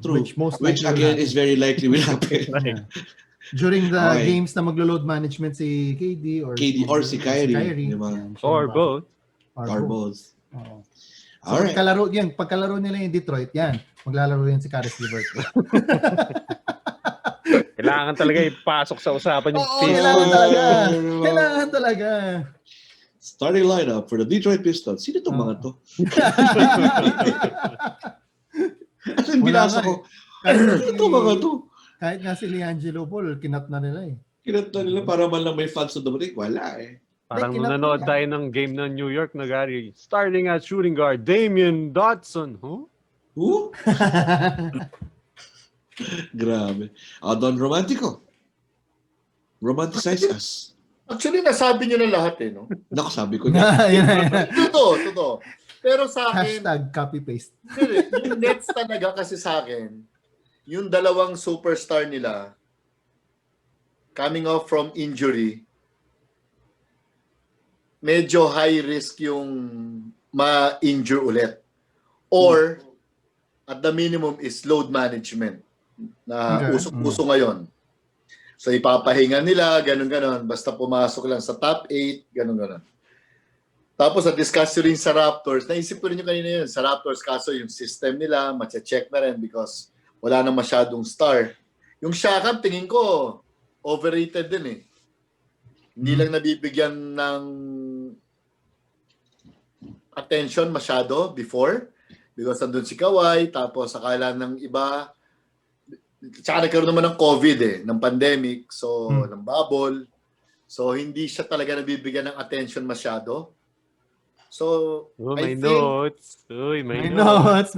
True. Which again is very likely will happen. Yeah. During the games na maglo-load management si KD or si Kyrie. Diba? Or both. Or both. Oo. So, Alright. pagkalaro nila yung Detroit, maglalaro yan si Caris LeVert. Kailangan talaga ipasok sa usapan yung Oo, kailangan talaga. Starting lineup for the Detroit Pistons. Sino itong mga to? As in, binasa ko. Ito mga to. Kahit nga si Liangelo Paul, kinat na nila Kinat na nila para man lang may fans sa dumating. Wala Parang nung nanood tayo ng game ng New York na Gary, starting at shooting guard, Damian Dotson. Who? Grabe. Don Romantico. Romanticize us. Actually, nasabi niyo na lahat no? Naku, sabi ko na. Totoo. Pero sa akin, #copy-paste. yung Nets talaga kasi sa akin, yung dalawang superstar nila, coming off from injury, medyo high risk yung ma-injure ulit. Or, at the minimum is load management na usok-uso ngayon. So, ipapahinga nila, ganun-ganon. Basta pumasok lang sa top 8, ganun-ganon. Tapos, na-discuss rin sa Raptors. Naisip ko rin yung kanina yun. Sa Raptors, kaso yung system nila, matcha-check na rin because wala na masyadong star. Yung Shaka, tingin ko, overrated din Hindi lang nabibigyan ng attention masyado before because nandun si Kawhi, tapos akala ng iba, tsaka nagkaroon naman ng COVID ng pandemic, so ng bubble. So hindi siya talaga nabibigyan ng attention masyado. So, may I think, notes. May notes.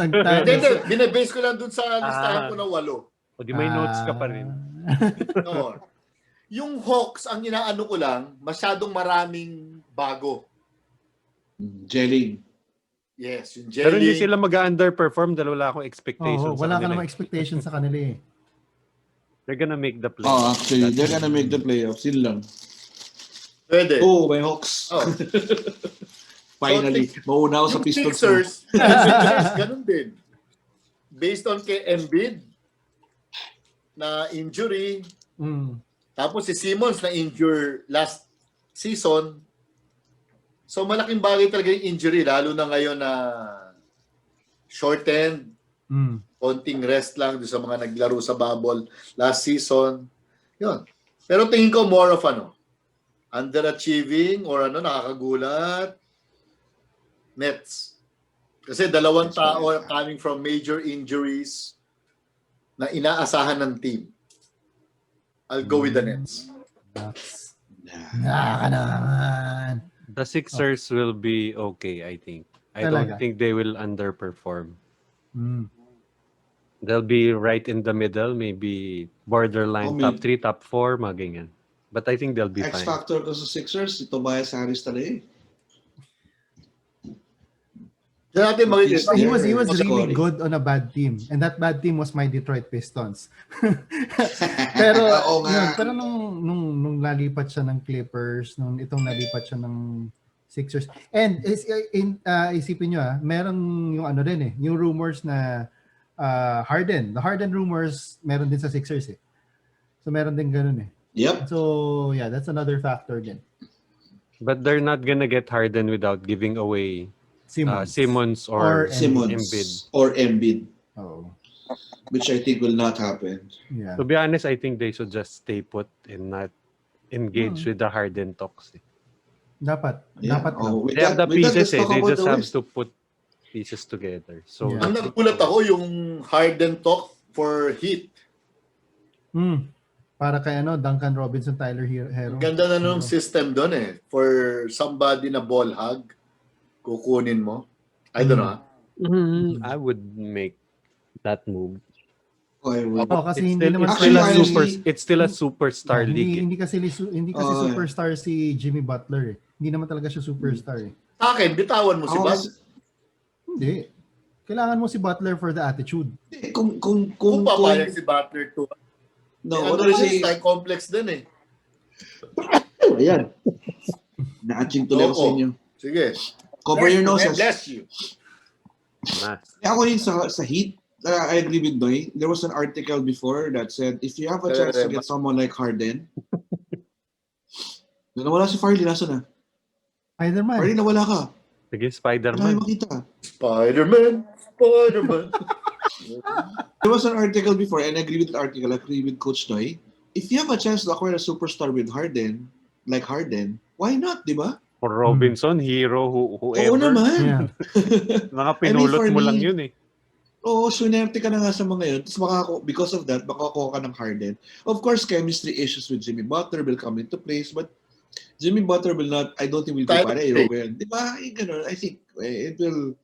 Binabase ko lang dun sa listahan ko na 8. O di may notes ka pa rin. No. Yung Hawks, ang inaano ko lang, masyadong maraming bago. Gelling. Yes, yung Pero hindi gelling. sila mag-underperform dahil wala akong expectations wala sa ka kanila. namang expectations sa kanila They're gonna make the playoffs. Actually, they're gonna make the playoffs. Yun lang. Pwede. May Hawks. Finally, So, mauna ako sa yung Pistons. Sixers, ganun din. Based on kay Embiid na injury, tapos si Simmons na injure last season. So malaking bagay talaga yung injury, lalo na ngayon na shortened, konting rest lang sa mga naglaro sa bubble last season. Yun. Pero tingin ko more of underachieving or nakakagulat, Nets. Kasi dalawang tao coming from major injuries na inaasahan ng team. I'll go with the Nets. Nakakanaman. The Sixers will be okay, I think. I don't think they will underperform. They'll be right in the middle, maybe borderline top 3, top 4, mga ganyan. But I think they'll be fine. X-factor ko sa Sixers, si Tobias Harris talaga Diyan natin makikita. He was really Scoring. good on a bad team, and that bad team was my Detroit Pistons. pero Oo nga. yun, pero nung nalipat siya ng Clippers, nung itong nalipat siya ng Sixers, and isipin nyo meron yung ano rin yung rumors na the Harden rumors meron din sa Sixers so meron din ganun Yep. so yeah, that's another factor din. But they're not gonna get Harden without giving away Simmons or Simmons or Embiid. Oh. Which I think will not happen. Yeah. To be honest, I think they should just stay put and not engage with the Harden talks. Dapat Yeah. lang. They have the pieces. let's talk They about just the have West. to put pieces together. So Yeah. Ang nagulat ako yung Harden talk for Heat. Para kay Duncan Robinson, Tyler Hero. Ganda na nung system doon for somebody na ball hog, kukunin mo. I don't know. I would make that move. I would. Kasi hindi Still, naman it's still a superstar league. Hindi kasi superstar si Jimmy Butler Hindi naman talaga siya superstar Sa akin, bitawan mo si Butler. Hindi. Kailangan mo si Butler for the attitude. Kung papayag si Butler to. No, Ano what rin style complex din Ayan. Na-atching tuloy ako sa inyo. Sige. Cover your noses. Bless you. Ako yung sa Heat, I agree with Noy. There was an article before that said, if you have a chance to get someone like Harden, nawala si Farley, nasa na? Spider-Man. Farley, nawala ka. Sige, Wala Spider-Man. makita. Spider-Man. There was an article before, and I agree with the article, I agree with Coach Noy. If you have a chance to acquire a superstar with Harden, like Harden, why not, di ba? For Robinson, Hero, whoever. Oo naman. Yeah. Mga pinulot for mo me, lang yun Oo, swinerte ka na nga sa mga yun. Tapos because of that, makakuha ka ng Harden. Of course, chemistry issues with Jimmy Butler will come into place, but Jimmy Butler will not, I don't think will be pareho. Di ba? Ganun, I think it will,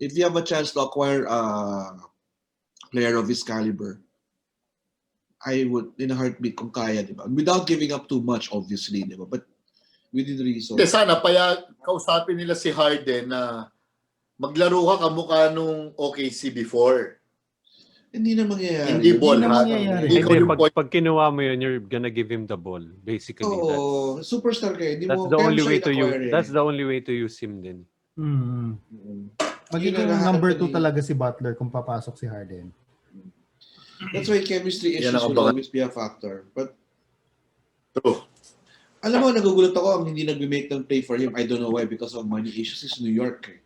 if you have a chance to acquire a player of his caliber, I would, in a heartbeat, kung kaya, di ba? Without giving up too much, obviously, di ba? But within reason. Sana kausapin nila si Harden na maglaro ka kamukha nung OKC before. Hindi na mangyayari. Hindi ball na hog. mangyayari. Ikaw yung point. Pag kinuha mo yun, you're gonna give him the ball. Basically, Oo, superstar kayo. Hindi that's mo, the kaya only siya way to use. in-acquire That's the only way to use him then. Magiging number 2 talaga si Butler kung papasok si Harden. That's why chemistry issues will always be a factor. But, alam mo, nagugulat ako ang hindi nag-make ng play for him. I don't know why, because of money issues. It's New York.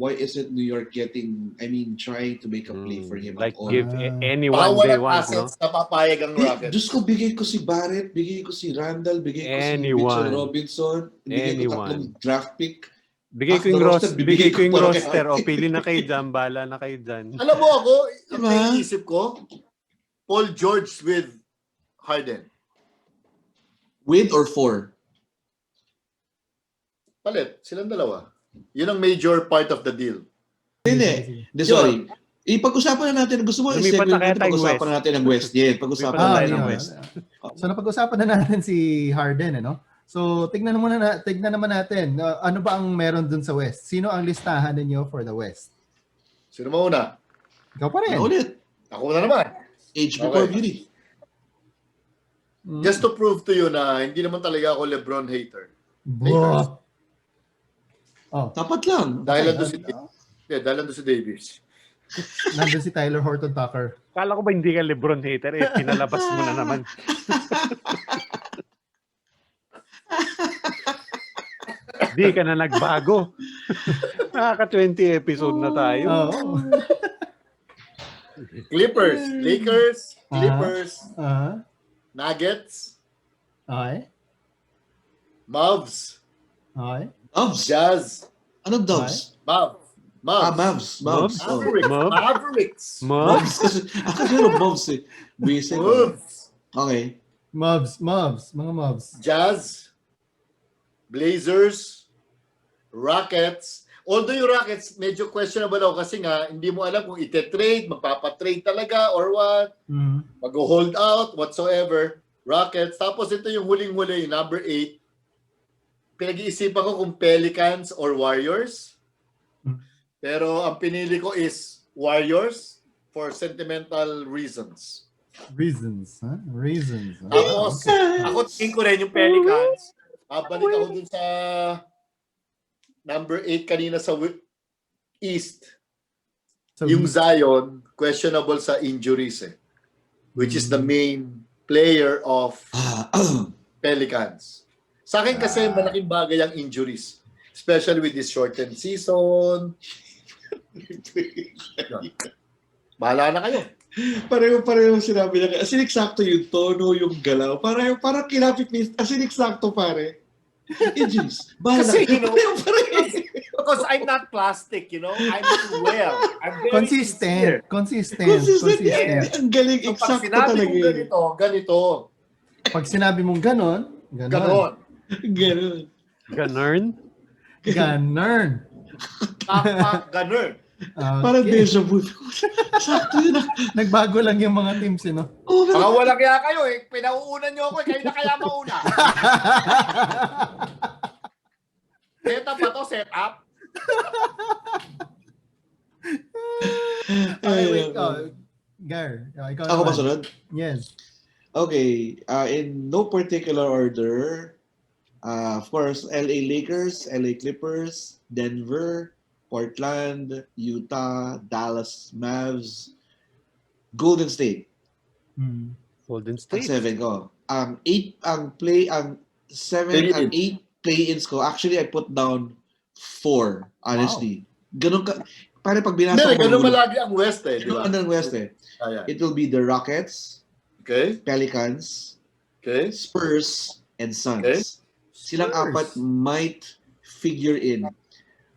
Why isn't New York trying to make a play for him Like at all? give anyone they want, no? Assets na papayag ang Rockets. Diyos ko, bigay ko si Barrett, bigay ko si Randall, bigay ko si Mitchell Robinson, bigay ko tatlong draft pick. Bigay ko yung roster. Bigay ko yung roster. O, pili na kayo dyan. Bala na kayo dyan. Alam mo ako, ang naisip ko, Paul George with Harden. With or for? Palit, silang dalawa. Yun ang major part of the deal. Hindi. Sorry. Ipag-usapan na natin. Gusto mo Lumipat na kaya tayong pag-usapan West. natin ang West. Yeah, pag-usapan Lumipat na natin tayo ang ng West. So napag-usapan na natin si Harden So tignan naman natin ano ba ang meron dun sa West? Sino ang listahan ninyo for the West? Sino mauna? Ikaw pa rin. Ulit. Ako na naman. Age before beauty. Just to prove to you na hindi naman talaga ako LeBron hater. Bro. Tapat lang. Dahil nandun si Davis. Nandun si Tyler Horton Tucker. Kala ko ba hindi ka LeBron hater? Pinalabas mo na naman. Di ka na nagbago. Nakaka-20 episode na tayo. Clippers, Lakers, Clippers, Nuggets, Okay. Mavs, Okay. Dubs. Jazz, Anong Dubs? Mavs. Mavs. Mavericks. Mavs? Kasi ano Mavs eh. Basic. Mavs. Okay. Mavs. Mga Mavs. Jazz, Blazers, Rockets. Although yung Rockets, medyo questionable ako kasi nga, hindi mo alam kung ite-trade, magpapatrade talaga or what, mag-hold out, whatsoever. Rockets. Tapos ito yung huling-huli, number 8. Pinag-iisipan ko kung Pelicans or Warriors. Pero ang pinili ko is Warriors for sentimental reasons. Reasons, huh? Reasons. Huh? Tapos, ako tingin ko rin yung Pelicans. Balik ako dun sa number 8 kanina sa East. So, Yung Zion, questionable sa injuries which is the main player of Pelicans. Sa akin kasi malaking bagay ang injuries. Especially with this shortened season. Bahala na kayo. Pareho sinabi niya. As in, eksakto yung tono, yung galaw. Parang kinapit ni... As in, eksakto, pare. Injuries. Bahala. Kasi, you know, Pareho. because I'm not plastic, you know? I'm well. I'm very consistent. sincere. Consistent. Ang galing, So, pag eksakto sinabi talaga. mong ganito. Pag sinabi mong ganon. Ganon. Ganon. Ganern? Ganern. Ganon. Parang deja vu. Sakto yun. Nagbago lang yung mga teams, no? Oh, Mga walang kaya kayo pinauunan nyo ako kayo na kaya mauna. Set up ba to? Set up? Okay, wait. Gar, ikaw Ako ba naman. sunod? Yes. Okay. In no particular order, of course, LA Lakers, LA Clippers, Denver, Portland, Utah, Dallas Mavs, Golden State. Golden Ang State. 7 ko. Ang 7 and 8 play-ins ko. Actually, I put down 4, honestly. Ganun ka. Parang pag binasa Hindi, ko. ganun malagi ang West di ba? Ganun ang West Ayan. It will be the Rockets, Okay? Pelicans, Okay? Spurs, and Suns. Okay. Silang apat might figure in.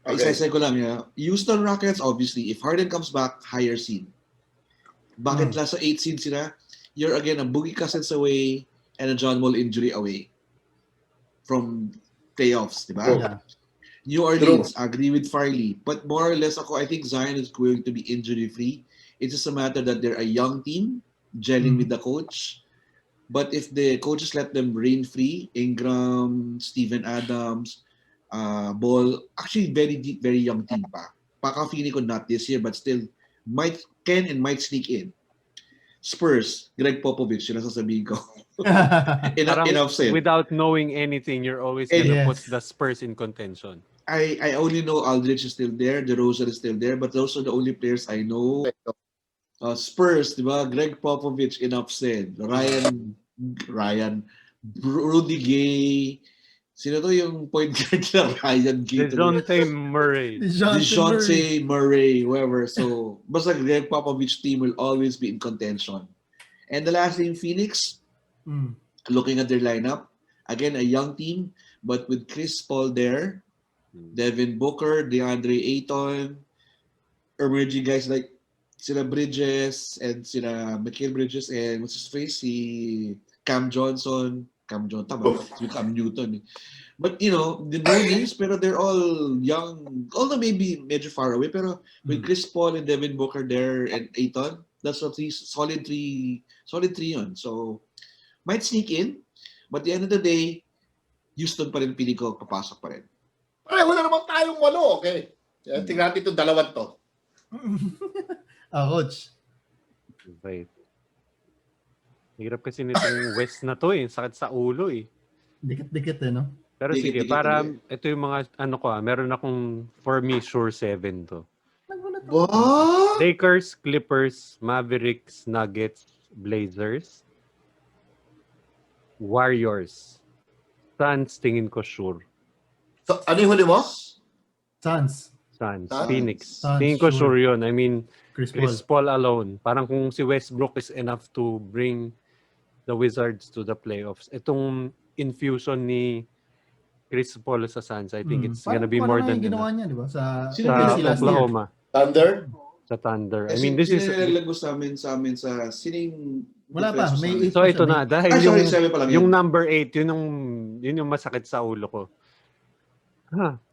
Okay. Isa-isa ko lang. Houston Rockets, obviously. If Harden comes back, higher seed. Bakit nasa 8 seed sila? You're again a Boogie Cousins away and a John Wall injury away from playoffs, di ba? Yeah. New Orleans, agree with Farley. But more or less I think Zion is going to be injury-free. It's just a matter that they're a young team, gelling with the coach. But if the coaches let them reign free, Ingram, Steven Adams, Ball, actually very deep, very young team pa. Paka-feeling ko not this year, but still might sneak in. Spurs, Greg Popovich, yun ang sasabihin ko. Enough said. Without knowing anything, you're always gonna put the Spurs in contention. I only know Aldridge is still there, DeRozan is still there, but those are the only players I know. Spurs, di ba? Greg Popovich, enough said. Ryan, Rudy Gay. Sino to yung point guard na Ryan Gay? DeJounte Murray. DeJounte Murray, whoever. So, basta Greg Popovich team will always be in contention. And the last thing, Phoenix, looking at their lineup, again, a young team, but with Chris Paul there, Devin Booker, DeAndre Ayton, emerging guys like sila Bridges and sila Mikal Bridges and what's his face? Si Cam Johnson. Cam Newton. But, the no names, pero they're all young, although maybe medyo far away, pero with Chris Paul and Devin Booker there and Ayton, that's what solid three yun. So, might sneak in, but at the end of the day, Houston pa rin pili ko, papasok pa rin. Pareho na naman tayong 8, okay? Tingnan natin itong 2 to. Coach. Right. Hirap kasi nitong West na to sakit sa ulo Dikit-dikit no? Pero sige, para ito yung mga meron akong for me sure 7 to. What? Lakers, Clippers, Mavericks, Nuggets, Blazers, Warriors, Suns, tingin ko sure. So, ano yung huli mo? Suns. Suns, Suns. Phoenix. Suns, Tingin ko sure. sure yun. I mean, Chris Chris Paul alone. Parang kung si Westbrook is enough to bring the Wizards to the playoffs. Itong infusion ni Chris Paul sa Suns, I think it's gonna be more than ginawa enough. niya, di ba? Sa Sa last Oklahoma. Thunder? Sa Thunder. I Kasi mean, this is... nilalagos namin sa sining Wala pa, defense may sa amin. So ito na, dahil sorry, 7 pa lang yung yun. number 8, yun yung masakit sa ulo ko.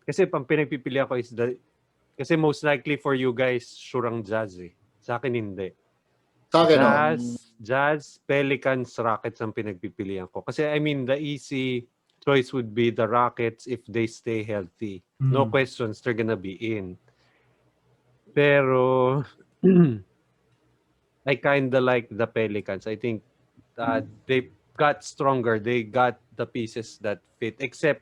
Kasi pang pinagpipili ako is kasi most likely for you guys, sure ang Jazz Sa akin hindi. Sa akin, Jazz, Pelicans, Rockets ang pinagpipilian ko. Kasi I mean, the easy choice would be the Rockets if they stay healthy. No questions, they're gonna be in. Pero I kinda like the Pelicans. I think they got stronger. They got the pieces that fit, except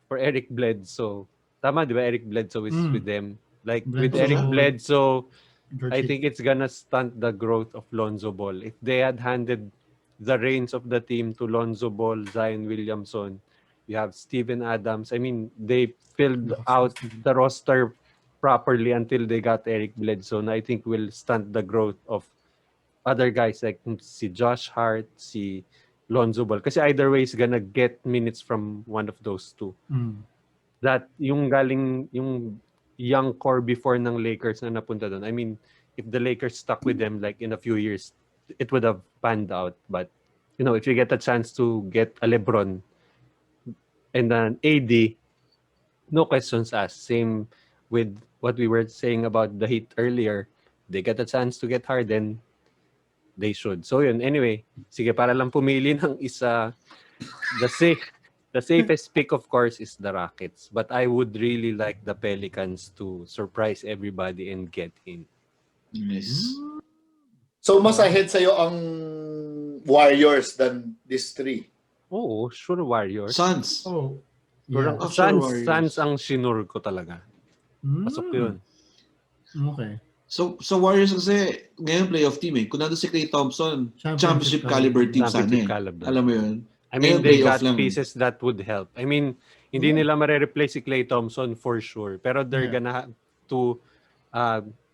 for Eric Bledsoe. Tama, di ba? Eric Bledsoe is with them. Like, with Eric Bledsoe, Bledsoe, George I Hill. think it's gonna stunt the growth of Lonzo Ball. If they had handed the reins of the team to Lonzo Ball, Zion Williamson, you have Steven Adams. I mean, they filled out the roster properly until they got Eric Bledsoe. And I think will stunt the growth of other guys like si Josh Hart, si Lonzo Ball. Kasi either way is gonna get minutes from one of those two. That yung galing, yung young core before ng Lakers na napunta doon. I mean, if the Lakers stuck with them like in a few years, it would have panned out. But, you know, if you get a chance to get a LeBron and an AD, no questions asked. Same with what we were saying about the Heat earlier. They get a chance to get Harden, they should. So yun, anyway, sige, para lang pumili ng isa, the safest pick of course is the Rockets. But I would really like the Pelicans to surprise everybody and get in. Yes. So mas ahead sa'yo ang Warriors than these three. Oo, sure Warriors. Suns. Oh. Sure, Yeah. Suns ang sinur ko talaga. Pasok yun. Okay. So Warriors kasi ngayon playoff team eh. Kung nandun si Klay Thompson, championship caliber team sana eh. Alam mo yun? I mean, Ngayon, they playoff got lang. pieces that would help. I mean, hindi nila mare-replace si Klay Thompson for sure. Pero they're gonna have to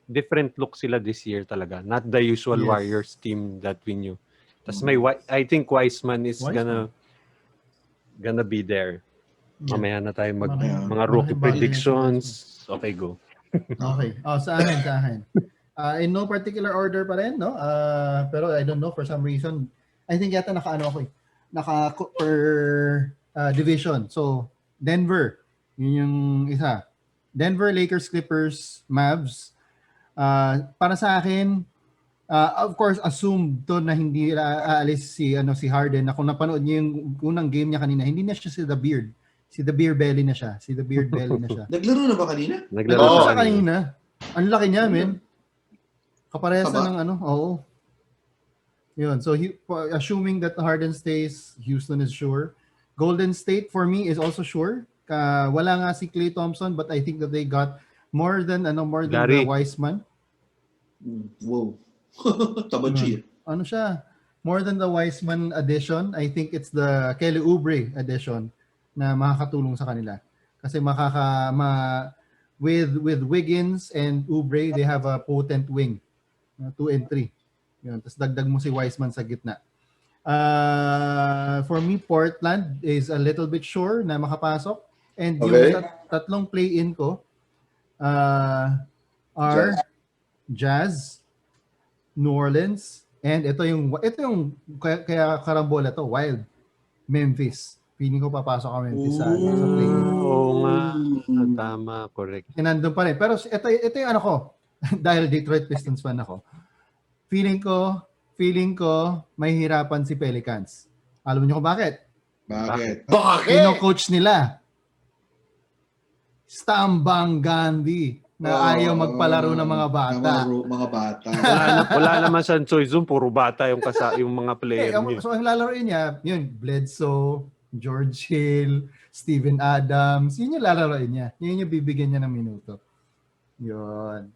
different look sila this year talaga. Not the usual Yes. Warriors team that we knew. Tas I think Wiseman is gonna be there. Yeah. Mamaya na tayo mga Malaki rookie bagay predictions. Okay, go. Okay. Sa akin. In no particular order pa rin, no? Pero I don't know, for some reason, I think yata naka per division. So, Denver, yun yung isa. Denver, Lakers, Clippers, Mavs. Para sa akin, of course, assume to na hindi aalis si Harden. Na kung napanood niyo yung unang game niya kanina, hindi na siya si The Beard. Si The Beer Belly na siya. Naglaro na ba kanina? Naglaro siya kanina. Ang laki niya, men. Kaparehas na ng oo. Yun. So, assuming that Harden stays, Houston is sure. Golden State, for me, is also sure. Wala nga si Klay Thompson, but I think that they got more than the Wiseman. Wow. Tabachi. Ano siya? More than the Wiseman addition, I think it's the Kelly Oubre addition na makakatulong sa kanila. Kasi with Wiggins and Oubre, they have a potent wing. 2 and 3. Yun. Tapos dagdag mo si Wiseman sa gitna. For me, Portland is a little bit sure na makapasok. And yung tatlong play-in ko are Jazz, New Orleans, and ito yung kaya karambola to, Wild, Memphis. Feeling ko papasok ang Memphis sa play-in. Oo nga. Tama, correct. Nandun pa rin. Pero ito yung ko, dahil Detroit Pistons fan ako, feeling ko may hirapan si Pelicans. Alam niyo kung bakit? Bakit? Kino-coach nila. Stambang Gandhi na ayaw magpalaro ng mga bata. Mga bata. Wala naman siyang choice doon. Puro bata yung mga player niya. So ang lalaroin niya, yun, Bledsoe, George Hill, Steven Adams, yun yung lalaroin niya. Yun yung bibigyan niya ng minuto. Yun.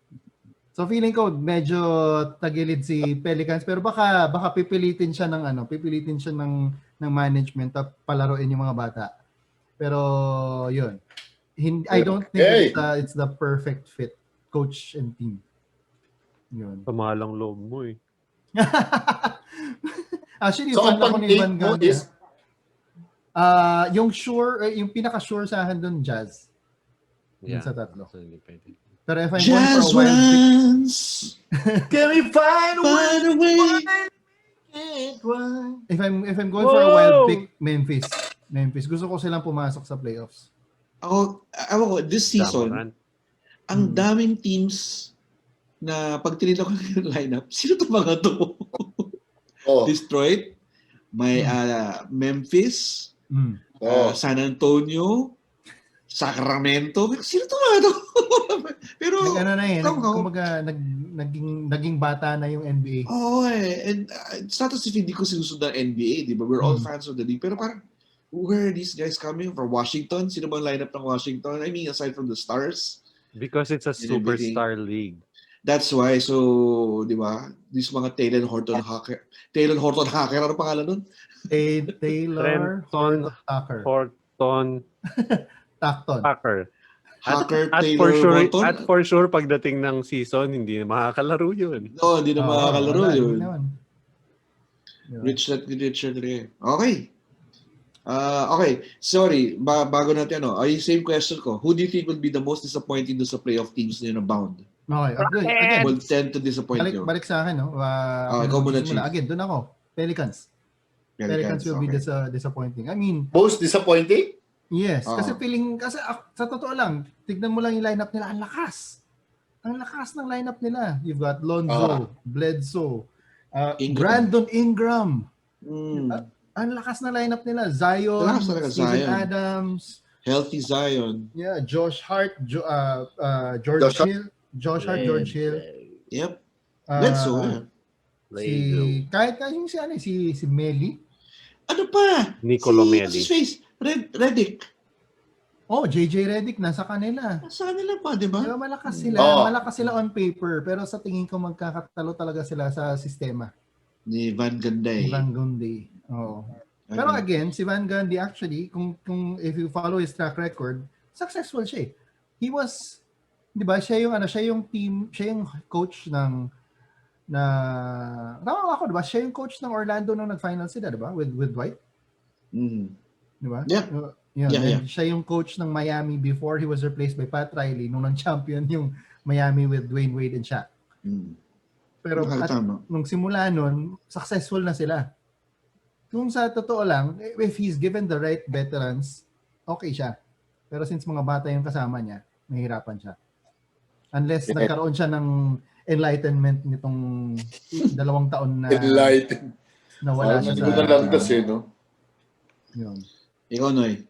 So feeling ko medyo tagilid si Pelicans, pero baka pipilitin siya ng management at palaruin yung mga bata. Pero yun. I don't think it's the perfect fit, coach and team. Yun. Kamalang loob mo eh. Actually, so ang pang-take mo is yung pinaka-sure sa akin doon, Jazz. Yun sa tatlo. Pero if I'm Jazz going for a wild runs. Can we find a way? If I'm going for a wild pick, Memphis. Gusto ko silang pumasok sa playoffs. Ako, this season, ang daming teams na pag tinila ko yung lineup, sino to mga to? Detroit, may Memphis, San Antonio, Sacramento. Sino to? Pero, kumbaga, naging bata na yung NBA. and it's not as if hindi ko sinusunod ng NBA, di ba? We're all fans of the league. Pero parang, where are these guys coming from? Washington? Sino bang lineup ng Washington? I mean, aside from the stars. Because it's a superstar league. That's why, so, di ba? These mga Taylor Horton Hacker, ano pangalan nun? Taylor Trenton Tucker. Horton Tucker. Hacker At Taylor Horton? At for sure, pagdating ng season, hindi na makakalaro yun. No, hindi na makakalaro yun. Diba? Richard Ray. Okay. Okay, sorry. Bago natin, same question ko. Who do you think will be the most disappointing do sa playoff teams na bound? Okay, again, Will tend to disappoint you. balik sa akin, no? Ikaw muna, Chief. Again, doon ako. Pelicans will be disappointing. I mean, Most disappointing? yes, kasi sa totoo lang, tignan mo lang yung lineup nila, ang lakas. Ang lakas ng lineup nila. You've got Lonzo, Bledsoe, Brandon Ingram. Ang lakas na lineup nila. Zion, Steven Adams. Healthy Zion. Yeah, Josh Hart, George Hill. George Hill. Yep. Bledsoe. Kahit si Melly. Ano pa? Nicolo Melli. Redick. Oh, JJ Redick nasa kanila. Nasa kanila pa, di ba? Diba, malakas sila. Malakas sila on paper. Pero sa tingin ko magkakatalo talaga sila sa sistema. Ni Van Gundy. Oh. Pero again, si Van Gundy actually, kung if you follow his track record, successful siya. He was, 'di ba, siya yung coach ng tama ako, 'di ba? Siya yung coach ng Orlando nung nag-final sila, 'di ba? With Dwight. 'Di ba? Yeah. Siya yung coach ng Miami before he was replaced by Pat Riley nung nang-champion yung Miami with Dwayne Wade and Shaq. Pero nung simula nun, successful na sila. Kung sa totoo lang, if he's given the right veterans, okay siya. Pero since mga bata yung kasama niya, mahirapan siya. Unless nagkaroon siya ng enlightenment nitong 2 taon na nawala siya sa... Hindi ko na lang kasi, no? Yun. Ikaw, Noy.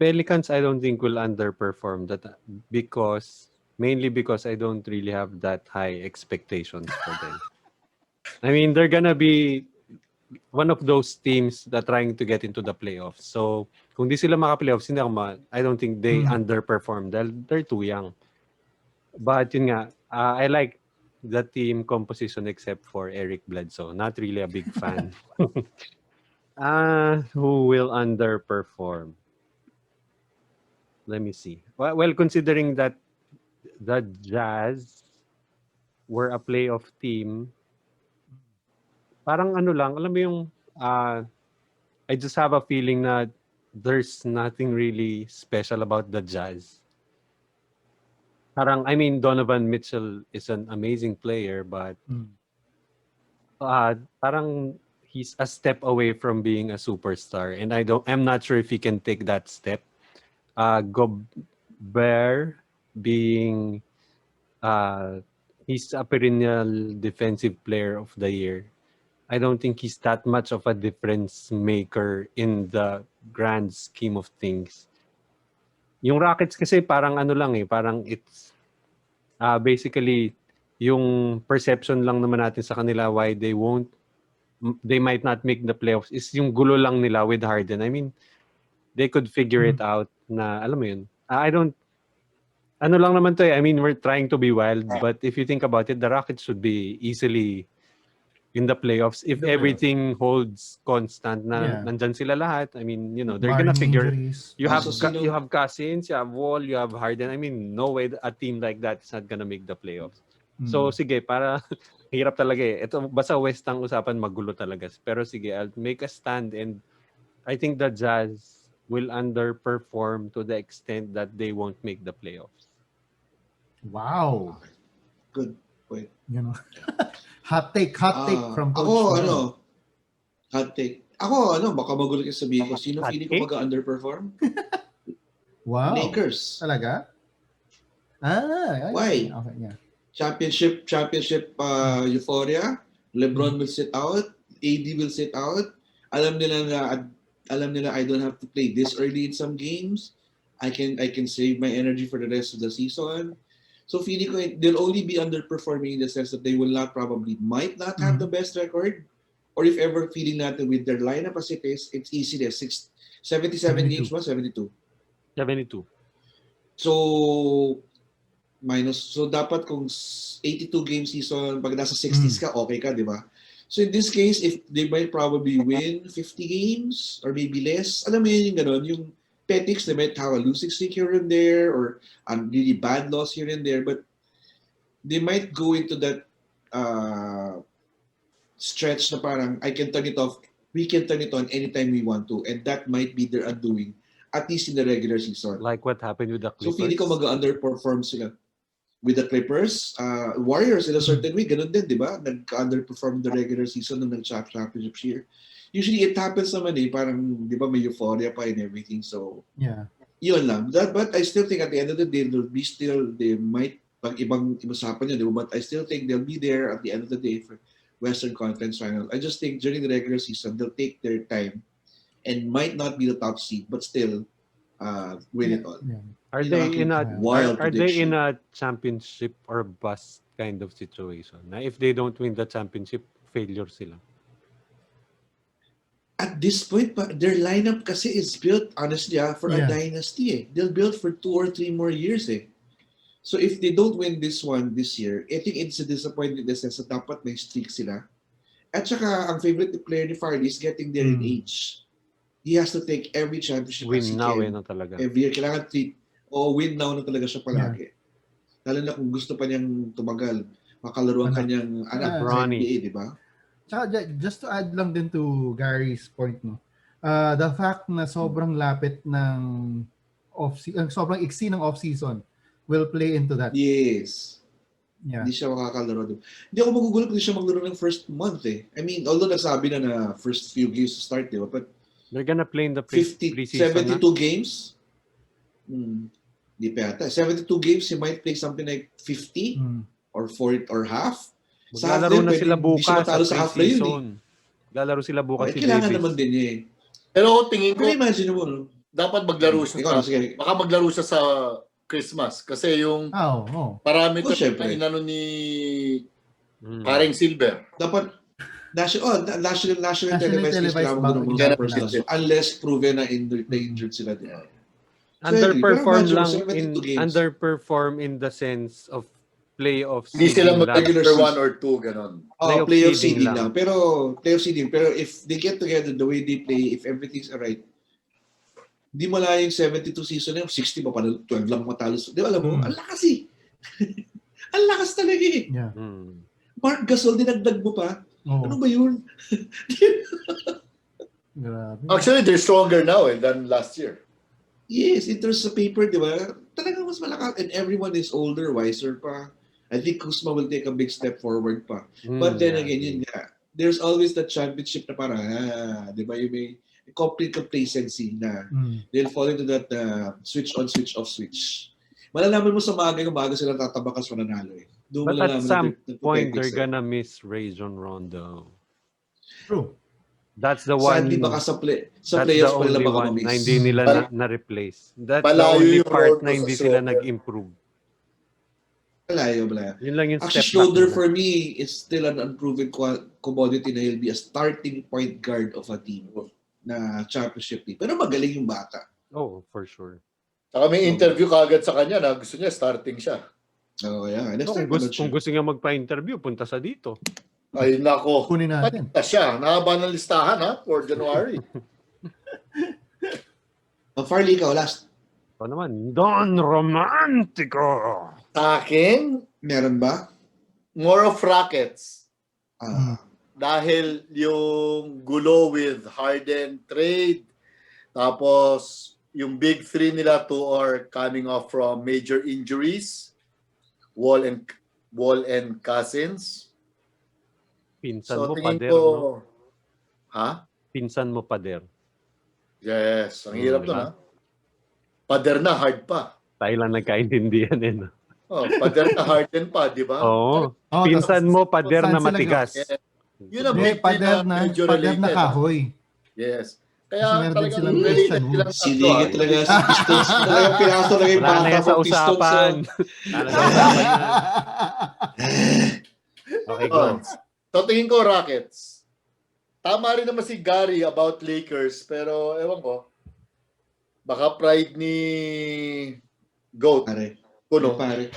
Pelicans, I don't think will underperform that mainly because I don't really have that high expectations for them. I mean, they're gonna be one of those teams that trying to get into the playoffs. So, kung di sila maka-playoffs, I don't think they underperform. They're too young. But yun nga, I like the team composition except for Eric Bledsoe. Not really a big fan. Who will underperform? Let me see. Well, considering that the Jazz were a playoff team, parang alam mo yung, I just have a feeling that there's nothing really special about the Jazz. Parang, I mean, Donovan Mitchell is an amazing player, but parang he's a step away from being a superstar, and I'm not sure if he can take that step. Gobert being he's a perennial defensive player of the year. I don't think he's that much of a difference maker in the grand scheme of things. Yung Rockets kasi parang parang it's basically yung perception lang naman natin sa kanila why they might not make the playoffs is yung gulo lang nila with Harden. I mean, they could figure it out na, alam mo yun. Lang naman to I mean, we're trying to be wild, but if you think about it, the Rockets should be easily in the playoffs if everything holds constant na nandyan sila lahat. I mean, they're gonna figure injuries. You have Cousins, you have Wall, you have Harden. I mean, no way a team like that is not gonna make the playoffs. So sige, para hirap talaga Ito basta West ang usapan, magulo talaga. Pero sige, I'll make a stand, and I think the Jazz will underperform to the extent that they won't make the playoffs. Wow. Good point. Hot take from Coach. Hot take. Ako, baka magulo ka sabihin ko, sino feeling ko mag-underperform? Wow. Lakers. Talaga? Why? Okay, yeah. Championship euphoria. LeBron will sit out. AD will sit out. alam nila I don't have to play this early in some games. I can save my energy for the rest of the season. So feeling ko they'll only be underperforming in the sense that they might not have the best record. Or if ever feeling natin with their lineup as it is, it's easy there. 77 games ba? 72. 72. So dapat kung 82 game season, pag nasa 60s ka, okay ka, di ba? So in this case, if they might probably win 50 games or maybe less, alam mo yun yung gano'n, yung Petics, they might have a losing streak here and there or a really bad loss here and there, but they might go into that stretch na parang I can turn it off, we can turn it on anytime we want to, and that might be their undoing, at least in the regular season. Like what happened with the Clippers. So feeling ko mag-underperform sila. With the Clippers, Warriors in a certain way, ganun din, di ba? Nag-underperform the regular season nung nag-championship year. Usually it happens naman parang, di ba, may euphoria pa and everything. So, yun lang. But I still think at the end of the day, they might, pag ibang usapan yun, di ba? But I still think they'll be there at the end of the day for Western Conference Final. I just think during the regular season, they'll take their time and might not be the top seed, but still win it all. Are they in a championship or bust kind of situation? Na if they don't win the championship, failure sila? At this point, their lineup kasi is built, honestly, for a dynasty. They'll build for 2 or 3 more years. So if they don't win this one this year, I think it's a disappointment in the sense na dapat may streak sila. At saka, ang favorite player ni Farley is getting there in age. He has to take every championship win as he now can. Na talaga. Every year, kailangan win now na talaga siya palagi. Lalo na kung gusto pa niyang tumagal, makalaro ang kanyang anak sa NBA, di ba? Tsaka, just to add lang din to Gary's point, no? The fact na sobrang lapit ng sobrang iksi ng off-season will play into that. Yes. Yeah. Hindi siya makakalaro doon. Hindi ako magugulat kung siya maglaro ng first month I mean, although nagsabi na first few games to start, di ba? But they're gonna play in the 72 games? Hindi pa yata. 72 games, he might play something like 50 or 40 or half. Maglalaro na sila bukas sa pre-season. Maglalaro sila bukas si kailangan Davis. naman din niya Pero tingin ko, imagine mo, no? dapat maglaro siya baka maglaro siya sa Krismas. Kasi yung marami ko inano ni Paring Silver. Dapat national televised unless proven na injured sila din. Underperform in the sense of playoff Hindi sila mag-regular 1 or 2 ganon. Playoff seeding lang. Pero if they get together the way they play, if everything's alright, di mo lang yung 72 season na 60 pa 12 lang matalo. Di ba alam mo? Ang lakas Ang lakas talaga Yeah. Mark Gasol, dinagdag mo pa. Ano ba yun? Grabe. Actually, they're stronger now than last year. Yes, in terms of paper, di ba? Talagang mas malakas. And everyone is older, wiser pa. I think Kuzma will take a big step forward pa. But then again, yun nga, there's always that championship na parang, di ba, you may complete complacency na they'll fall into that switch on, switch off switch. Malalaman mo sa umaga sila tatabakas mananalo But at some point, they're gonna miss Rajon Rondo. True. That's the one. Sadly, baka sa playoffs pa nila baka ma-miss. Na hindi nila na-replace. That's the only part na hindi sila nag-improve. Malayo. Yun lang yung actually, step Schroeder for me is still an unproven commodity na he'll be a starting point guard of a team na championship team. Pero magaling yung bata. Oh, for sure. Saka may interview kagad sa kanya na gusto niya starting siya. Yeah. Kung gusto niya magpa-interview, punta sa dito. Ay, nako. Kunin natin. Siya. Nahaba ng listahan for January. Farley, ikaw, last. Ito naman, Don Romantico. Sa akin, meron ba? More of Rockets. Dahil yung gulo with Harden trade, tapos yung big three nila are coming off from major injuries, Wall and Cousins. Pinsan So mo, tingin Pader. ko, No? ha? Pinsan mo, Pader. Yes, ang hirap doon, ha? Pader na, hard pa. Tayo lang nagkaintindihan no? Pader na, Harden pa, di ba? Oo. Pinsan mo, Pader na matigas. Yun ang Hindi, big three pader na medyo kahoy. Yes. Kasi Kaya meron din talagang silang related Christian silang Woods. tatlo. Sinigit talaga si Pistons. Talagang pinasok talaga yung Wala na bata yan sa from Pistons. usapan. Wala na sa usapan yan. Okay, go. So tingin ko Rockets. Tama rin naman si Gary about Lakers, pero ewan ko. Baka pride ni GOAT. Pare. Kuno. Pare.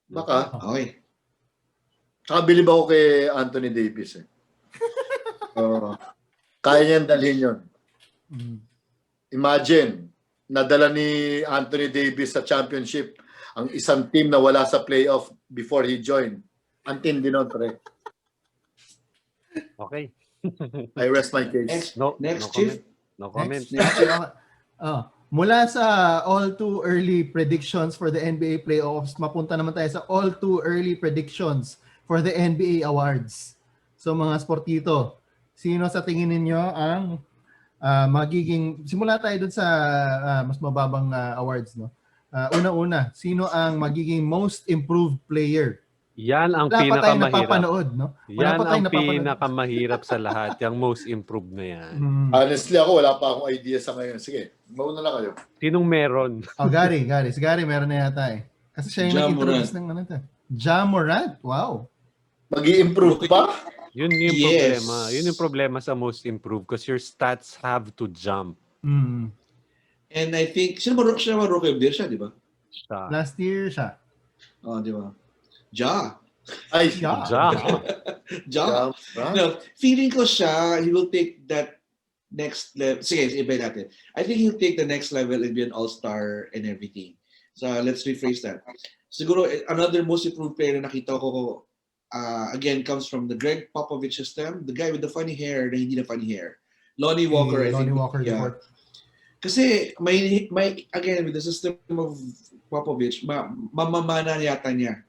Baka. Okay. Tsaka bilib ako kay Anthony Davis. Kaya niyang dalhin yun. Imagine, nadala ni Anthony Davis sa championship ang isang team na wala sa playoff before he joined. Antindi nun, pre. Okay. I rest my case. No Chief. comment. No comment. Mula sa all too early predictions for the NBA playoffs, mapunta naman tayo sa all too early predictions for the NBA awards. So mga sportito, sino sa tingin ninyo ang magiging, simula tayo dun sa mas mababang awards, no? Una-una, sino ang magiging most improved player? Yan ang Wala pa tayong pinakamahirap. napapanood, no? Wala Yan pa tayong ang napapanood. pinakamahirap sa lahat. Yung most improved na yan. Honestly ako, wala pa akong idea sa ngayon. Sige, mauna na kayo. Sinong meron? Gary. Si Gary meron na yata eh. Kasi siya yung Ja nag-introduce ng ano ito. Ja Morant, wow. Mag-i-improve pa? Yun yung Yes. problema. Yun yung problema sa most improved because your stats have to jump. And I think, sino ba rookie of the year siya, di ba? Last year siya. Di ba? Ja. Ay, Ja. Ja. No, feeling ko siya, he will take that next level. Sige, iba natin. I think he'll take the next level and be an all-star and everything. So let's rephrase that. Siguro, another most improved player na nakita ko, again, comes from the Greg Popovich system. The guy with the funny hair na hindi na funny hair. Lonnie Walker, I think. Lonnie Walker, yeah. Kasi, may, again, with the system of Popovich, mamamana yata niya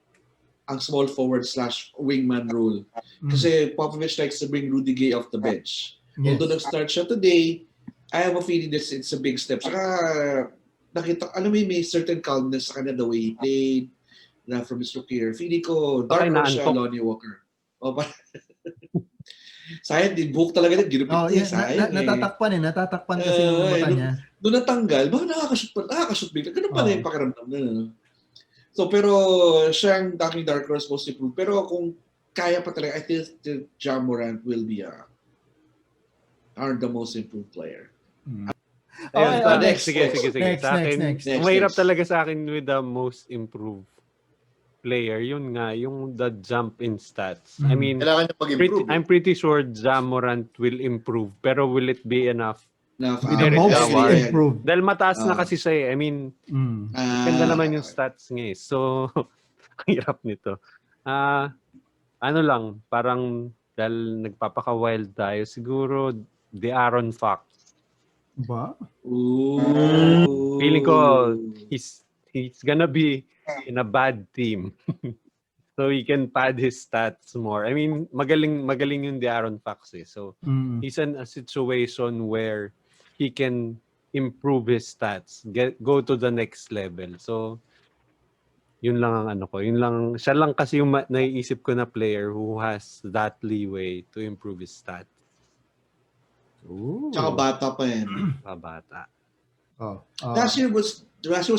ang small forward / wingman role. Kasi Popovich likes to bring Rudy Gay off the bench. Yes. Although nag-start siya today, I have a feeling that it's a big step. Saka, nakita, alam mo may certain calmness sa kanya, the way he played, na from his rookie year. Feeling ko, dark horse siya, Lonnie Walker. Sayang, din buhok talaga din. Ginupit niya, sayang. Natatakpan kasi yung mata niya. Doon natanggal, baka nakakashoot bigla. Ganun pa na yung pakiramdam na. So, pero siyang daking dark horse most improved. Pero kung kaya pa talaga, I think Ja Morant will be the most improved player. Next. Sige. Sa akin, Next. mahirap talaga sa akin with the most improved player. Yun nga, yung the jump in stats. I mean, kailangan niya mag-improve. I'm pretty sure Ja Morant will improve. Pero will it be enough? With the most improved. Dahil mataas na kasi siya eh. I mean, ganda naman yung stats nga eh. So, hirap nito. Ano lang, parang dahil nagpapaka-wild tayo, siguro the Aaron Fox. Ba? Feeling ko, he's gonna be in a bad team. So he can pad his stats more. I mean, magaling yung the Aaron Fox eh. So he's in a situation where he can improve his stats, go to the next level. So, yun lang ang ano ko. Siya lang kasi yung naiisip ko na player who has that leeway to improve his stats. Ooh. Tsaka bata pa yan. Bata. Last year was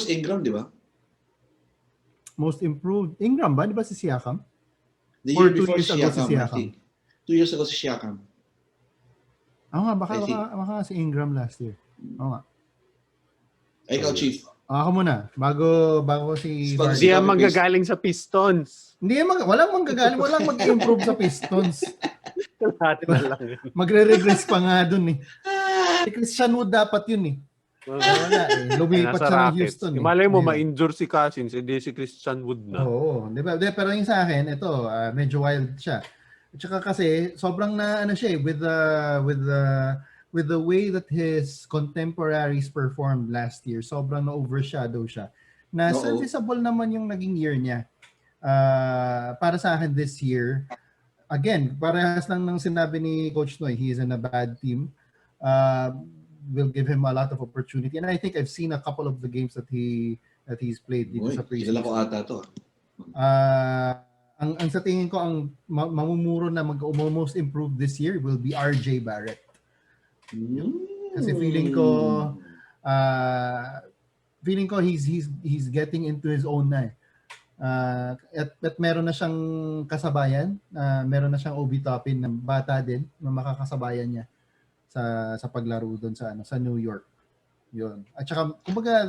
Ingram, di ba? Most improved. Ingram ba? Di ba si Siakam? The Or year 2 before years ago si Siakam, I Siakam. think. 2 years ago si Siakam. Baka si Ingram last year. Nga. Ikaw, Chief. Ako muna. Bago si Pag Hindi yan manggagaling sa Pistons. walang manggagaling, walang mag-improve sa Pistons. Lahat na lang yun. Magre-regress pa nga dun eh. Si Christian Wood dapat yun eh. Wala eh. Lumipat siya ng Houston. Malay mo, ma-injure si Cousins, hindi si Christian Wood na. Oo. Diba? Pero yung sa akin, ito, medyo wild siya. At saka kasi, sobrang na ano siya eh, with the way that his contemporaries performed last year, sobrang na-overshadow siya. Na serviceable naman yung naging year niya. Para sa akin this year, again, parehas lang ng sinabi ni Coach Noy, he is in a bad team. Will give him a lot of opportunity. And I think I've seen a couple of the games that he's played dito sa preseason. Kilala ko ata to. ang sa tingin ko, ang mamumuro na mag-most improve this year will be RJ Barrett. Kasi feeling ko he's getting into his own na. At meron na siyang kasabayan, meron na siyang Obi Toppin na bata din na makakasabayan niya sa paglaro doon sa New York. Yun. At saka kumbaga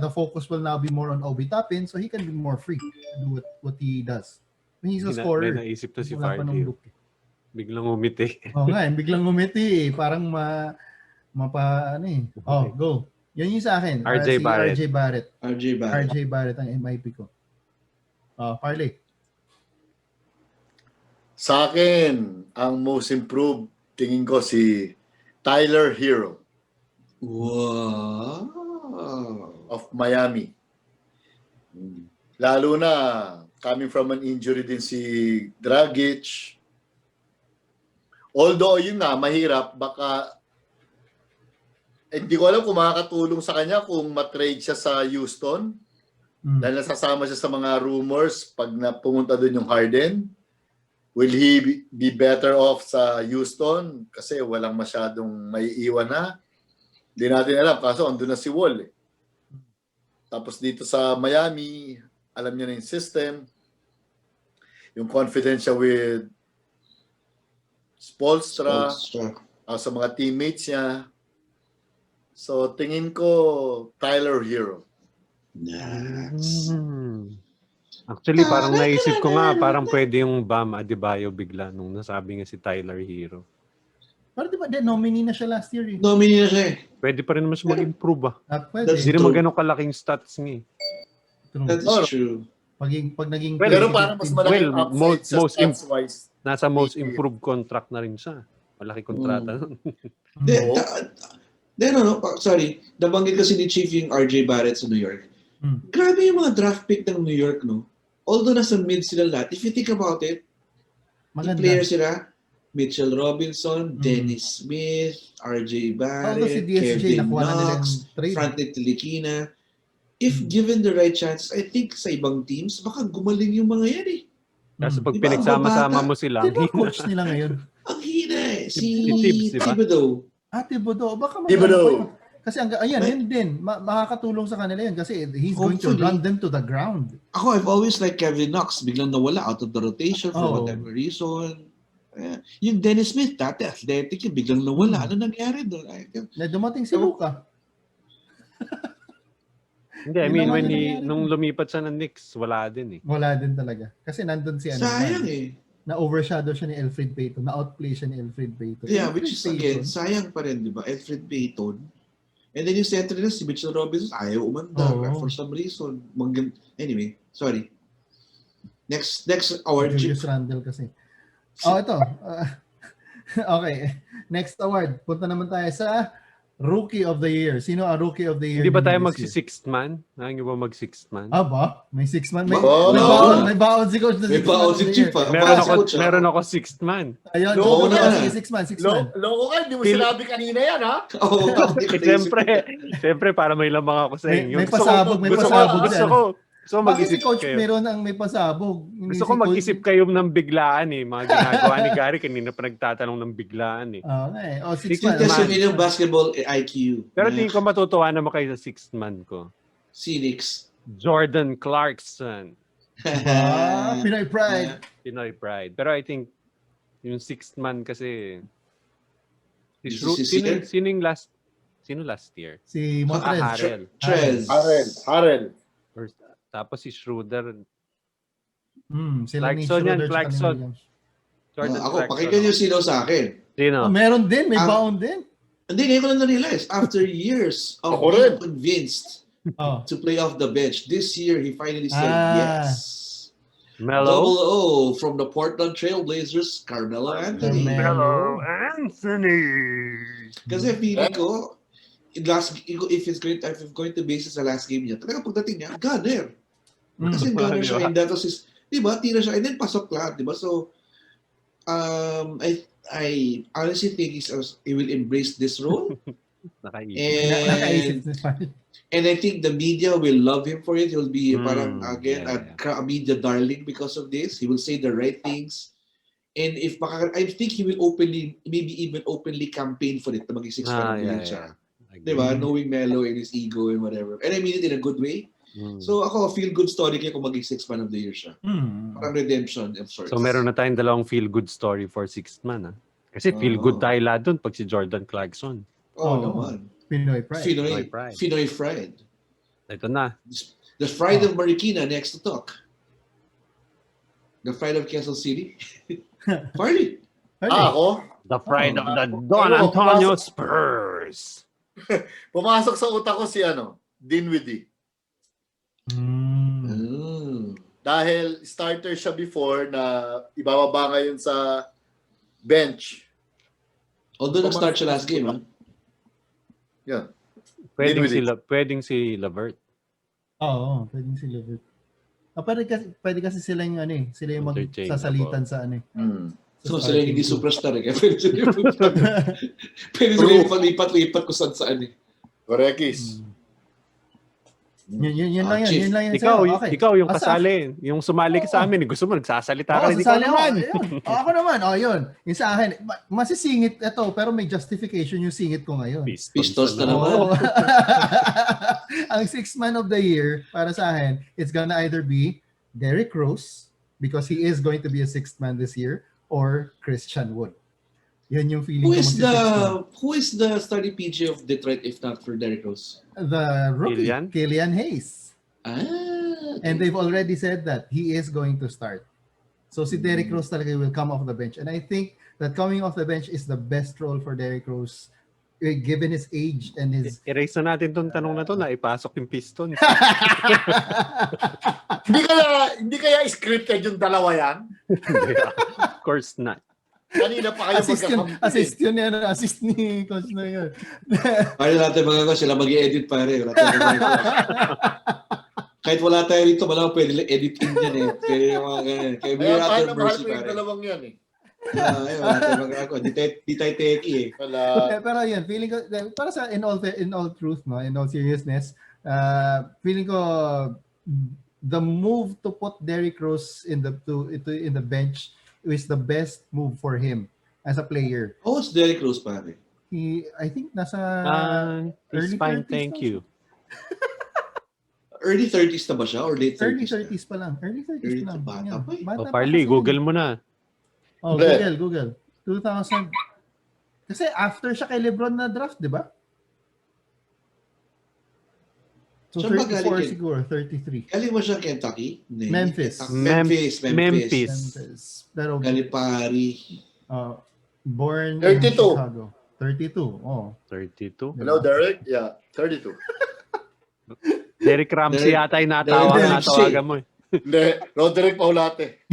the focus will now be more on Obi Toppin, so he can be more free to do what he does. He's a scorer. May naisip to si Wala pa nung Farley. look. Biglang umiti. Biglang ngumiti. Parang ano eh. Oh, go. Yan yung sa akin. RJ Barrett. RJ Barrett ang MIP ko. Farley. Sa akin, ang most improved, tingin ko si Tyler Hero Wow. of Miami. Lalo na, coming from an injury din si Dragic. Although, yun nga, mahirap, baka, hindi ko alam kung makakatulong sa kanya kung matrade siya sa Houston. Dahil nasasama siya sa mga rumors pag pumunta doon yung Harden. Will he be better off sa Houston? Kasi walang masyadong may iwan na. Hindi natin alam. Kaso andun na si Wall. Tapos dito sa Miami, alam niya na yung system. Yung confidence siya with Spoelstra. Sa mga teammates niya. So tingin ko Tyler Hero. Nice. Actually, parang naisip ko nga, parang pwede yung Bam Adebayo bigla nung nasabi nga si Tyler Hero. Pero di ba, nominee na siya last year eh. Nominee na siya eh. Pwede pa rin naman siya mag-improve Pwede. Hindi naman ganun kalaking stats nga eh. That is true. Pag naging... Pero parang mas malaking upside sa stats-wise. Nasa most improved contract na rin siya. Malaki kontrata nun. Sorry. Nabanggit kasi ni Chief yung RJ Barrett sa New York. Grabe yung mga draft pick ng New York, no? Although nasa mid sila lahat, if you think about it, yung players sila, Mitchell Robinson, Dennis Smith, RJ Barrett, si DSJ, Kevin Knox, Frank Tilikina. If given the right chance, I think sa ibang teams, baka gumaling yung mga yan eh. Kasi pag pinagsama-sama mo sila, ang hina. Coach nila ngayon? Ang hina eh. Si Tibbs, diba? Thibodeau. Baka Thibodeau. Kasi yun din, makakatulong sa kanila yun kasi he's going to run them to the ground. I've always liked Kevin Knox. Biglang nawala out of the rotation for whatever reason. Yung Dennis Smith, dati athletic yun, biglang nawala. Ano nangyari doon? Dumating si Luka. Hindi, I mean, nung lumipat siya ng Knicks, wala din eh. Wala din talaga. Kasi nandun si sayang eh. Na-overshadow siya ni Elfrid Payton. Na-outplay siya ni Elfrid Payton. Yeah, which is again, sayang pa rin, di ba? Elfrid Payton. And then yung center na si Mitchell Robinson, ayaw umanda for some reason. Anyway, sorry. Next award. Julius Randle kasi. Ito. Okay. Next award. Punta naman tayo sa Rookie of the Year. Sino ang Rookie of the Year? Hindi ba tayo mag-sixth man? Nangin ba mag-sixth man? Ba? May sixth man? May baon si Coach. May baon si Chief. Meron ako sixth man. Ayun. Sixth man. Loko ka, hindi mo sinabi kanina yan, ha? Siyempre, para may lamang ako sa inyo. May pasabog. Gusto ko mag-isip Coach kayo. Meron ang may pasabog. Gusto ko mag-isip kayo ng biglaan eh. Mga ginagawa ni Gary, kanina pa nagtatanong ng biglaan eh. Okay. Sixth man. Kasi yung basketball IQ. Pero tingin ko matutuwa naman kayo sa sixth man ko. Phoenix. Jordan Clarkson. Pinoy Pride. Pero I think yung sixth man kasi sino last year? Si Montrez. Harrell. Tapos si Schroeder. Clarkson yan, Clarkson. Ako, pakinggan nyo sino sa akin. Sino? Meron din, may baon din. Hindi, ngayon ko lang na-realize. After years of being convinced to play off the bench, this year he finally said yes. Melo. Double O from the Portland Trailblazers, Carmelo Anthony. Kasi feeling ko, if it's going to base sa last game niya, talaga pagdating niya, gunner. Kasi gunner siya, and that was his, diba, tira siya, and then pasok lahat, diba? So, I honestly think he will embrace this role. Nakaisip. And I think the media will love him for it. He'll be parang again yeah. a media darling because of this. He will say the right things. And I think he will maybe even openly campaign for it na maging six man of the year siya. Diba? Knowing Melo and his ego and whatever. And I mean it in a good way. So ako, feel-good story kaya kung maging six man of the year siya. Parang redemption of sorts. So meron na tayong dalawang feel-good story for sixth man. Kasi feel-good tayo lahat dun pag si Jordan Clarkson. Naman. Pinoy Pride. Pinoy Fried. Ito na. The Fried of Marikina next to talk. The Fried of Quezon City. Farley. Ako? The pride of the Don Antonio Spurs. Pumasok sa utak ko si Dinwiddie. Dahil starter siya before na ibababa ngayon sa bench. Although nag-start siya last game, Yeah. Pwedeng si Lavert. Oo, pwedeng si Levert. Pwede kasi sila yung sila yung magsasalitan sa So sila yung hindi superstar Kaya pwede sila yung pwede sila yung palipat-lipat kung saan Correctis. Yun lang yan. Ikaw yung kasali. Yung sumali ka sa amin, gusto mo nagsasalita ka rin. Ikaw naman. Ako naman. Yun. Yung sa akin, masisingit ito, pero may justification yung singit ko ngayon. Pistos na naman. Ang sixth man of the year, para sa akin, it's gonna either be Derrick Rose, because he is going to be a sixth man this year, or Christian Wood. Yan yung feeling Who is the starting PG of Detroit if not for Derrick Rose? The rookie, Killian Hayes. And they've already said that he is going to start. So si Derrick Rose talaga will come off the bench. And I think that coming off the bench is the best role for Derrick Rose given his age and his... Erase na natin tong tanong na to na ipasok yung Pistons. Hindi kaya scripted yung dalawa yan? Of course not. Kanina pa kayo assist ni coach na yun. Pare natin mga sila mag-i-edit pare. Kahit wala tayo rito, wala ko pwede editing yan Kaya yung mga ganyan. Kaya may other mercy pare. Dalawang yan wala tayo mag-ako. Di tayo teki Pero yun, feeling ko, para sa in all truth, in all seriousness, feeling ko the move to put Derrick Rose in the bench is the best move for him as a player. Oh, it's Derrick Rose pare. I think nasa early fine, thank you. Early 30s na ba siya or late 30s? Early 30s pa lang. Early 30s pa lang. Bata pa Parley, Google mo na. Google. 2000. Kasi after siya kay LeBron na draft, di ba? So 34 siguro, 33. Galing mo siya Kentucky? Memphis. Pero Calipari. Born 32. in Chicago. 32. 32? Hello, Derek? Yeah, 32. Derek Ramsey yata yung natawagan mo. Hindi, Roderick Paulate.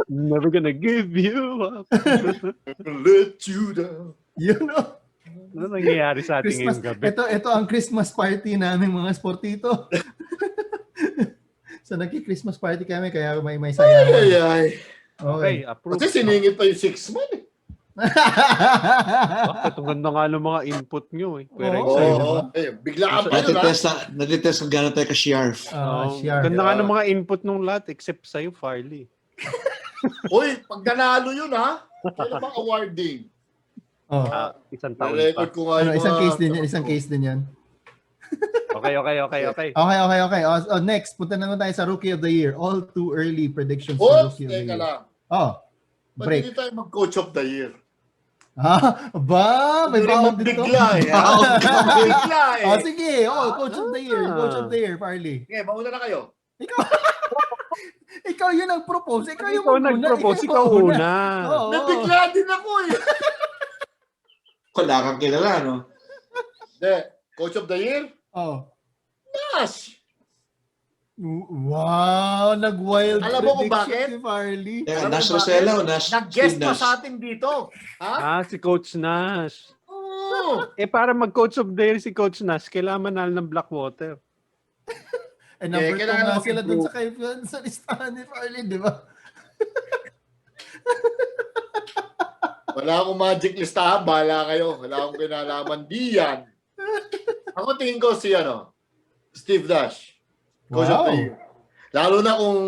Never gonna give you up. Let you down. Ano nangyayari sa ating ngayong gabi? Ito ang Christmas party namin mga sportito. So nagki-Christmas party kami kaya may saya. Okay, approve. Kasi siningit pa yung 6 man Bakit? Ang ganda nga ng mga input nyo bigla ka pa yun Natitest kung gano'n tayo ka-sharf. Ganda nga ng mga input nung lahat except sa'yo, Farley. Uy, pag nanalo yun kailan bang awarding? Isang taon record pa. ko nga Isang case din yan. Okay. Okay. Next, punta naman tayo sa Rookie of the Year. All too early predictions for Rookie of the Year. Lang. Break. Hindi tayo mag-Coach of the Year. May bawang dito. Bigla Sige. Coach of the Year. Coach of the Year, Farley. Okay, mauna na kayo. Ikaw yun ang propose. Ikaw nag-propose. Ikaw una. Nabigla din ako Wala kang kilala, no? Coach of the Year? Nash. Wow, nag-wild alam mo kung bakit? Si Farley. Nash Rosella o Nash? Nag-guest pa sa atin dito. Si Coach Nash. Para mag-Coach of the Year si Coach Nash, kailangan manalo ng Blackwater. Number 2 nga sila dun sa listahan ni Farley, di ba? Wala akong magic listahan, bahala kayo. Wala akong kinalaman diyan. Ako tingin ko si Steve Nash. Coach of the Year. Lalo na kung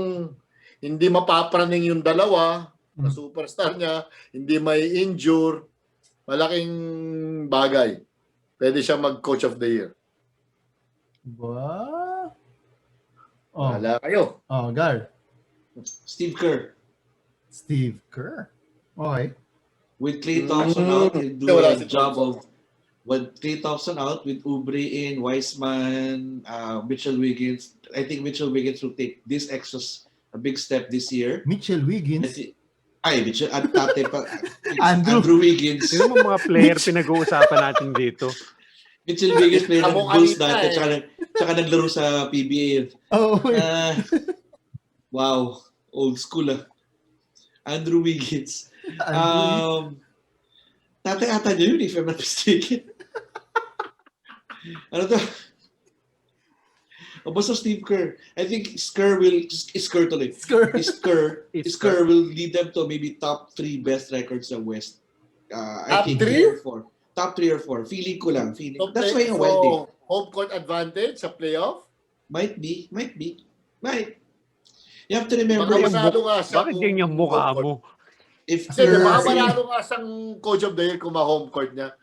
hindi mapapraning yung dalawa na superstar niya, hindi may injure, malaking bagay. Pwede siya mag-Coach of the Year. Ba? Oh, Wala kayo. Gar. Steve Kerr. Steve Kerr. Okay. With Klay Thompson out, he'll do Wala a si job Thompson. of with Klay Thompson out, with Oubre in, Wiseman, Mitchell Wiggins. I think Mitchell Wiggins will take this a big step this year. Mitchell Wiggins. Mitchell at tate pa. Andrew. Andrew Wiggins. Sino mo mga player pinag-uusapan natin dito? Mitchell Wiggins played ng Amo Bulls kanina dati, tsaka naglaro sa PBA. Oh, Wow, old school Andrew Wiggins. Tatay ata niya yun, if I'm not mistaken. Ano to? Basta Steve Kerr. I think Kerr tuloy. Kerr will lead them to maybe top 3 best records sa West. I think 3? Top 3 or 4. Feeling ko lang. That's why So, yung wedding. home court advantage sa playoff? Might be. You have to remember, Baka manalo nga siya. Bakit ganyan yung mukha mo? if Kasi baka Kerr, manalo nga siyang Coach of the Year kung ma-home court niya.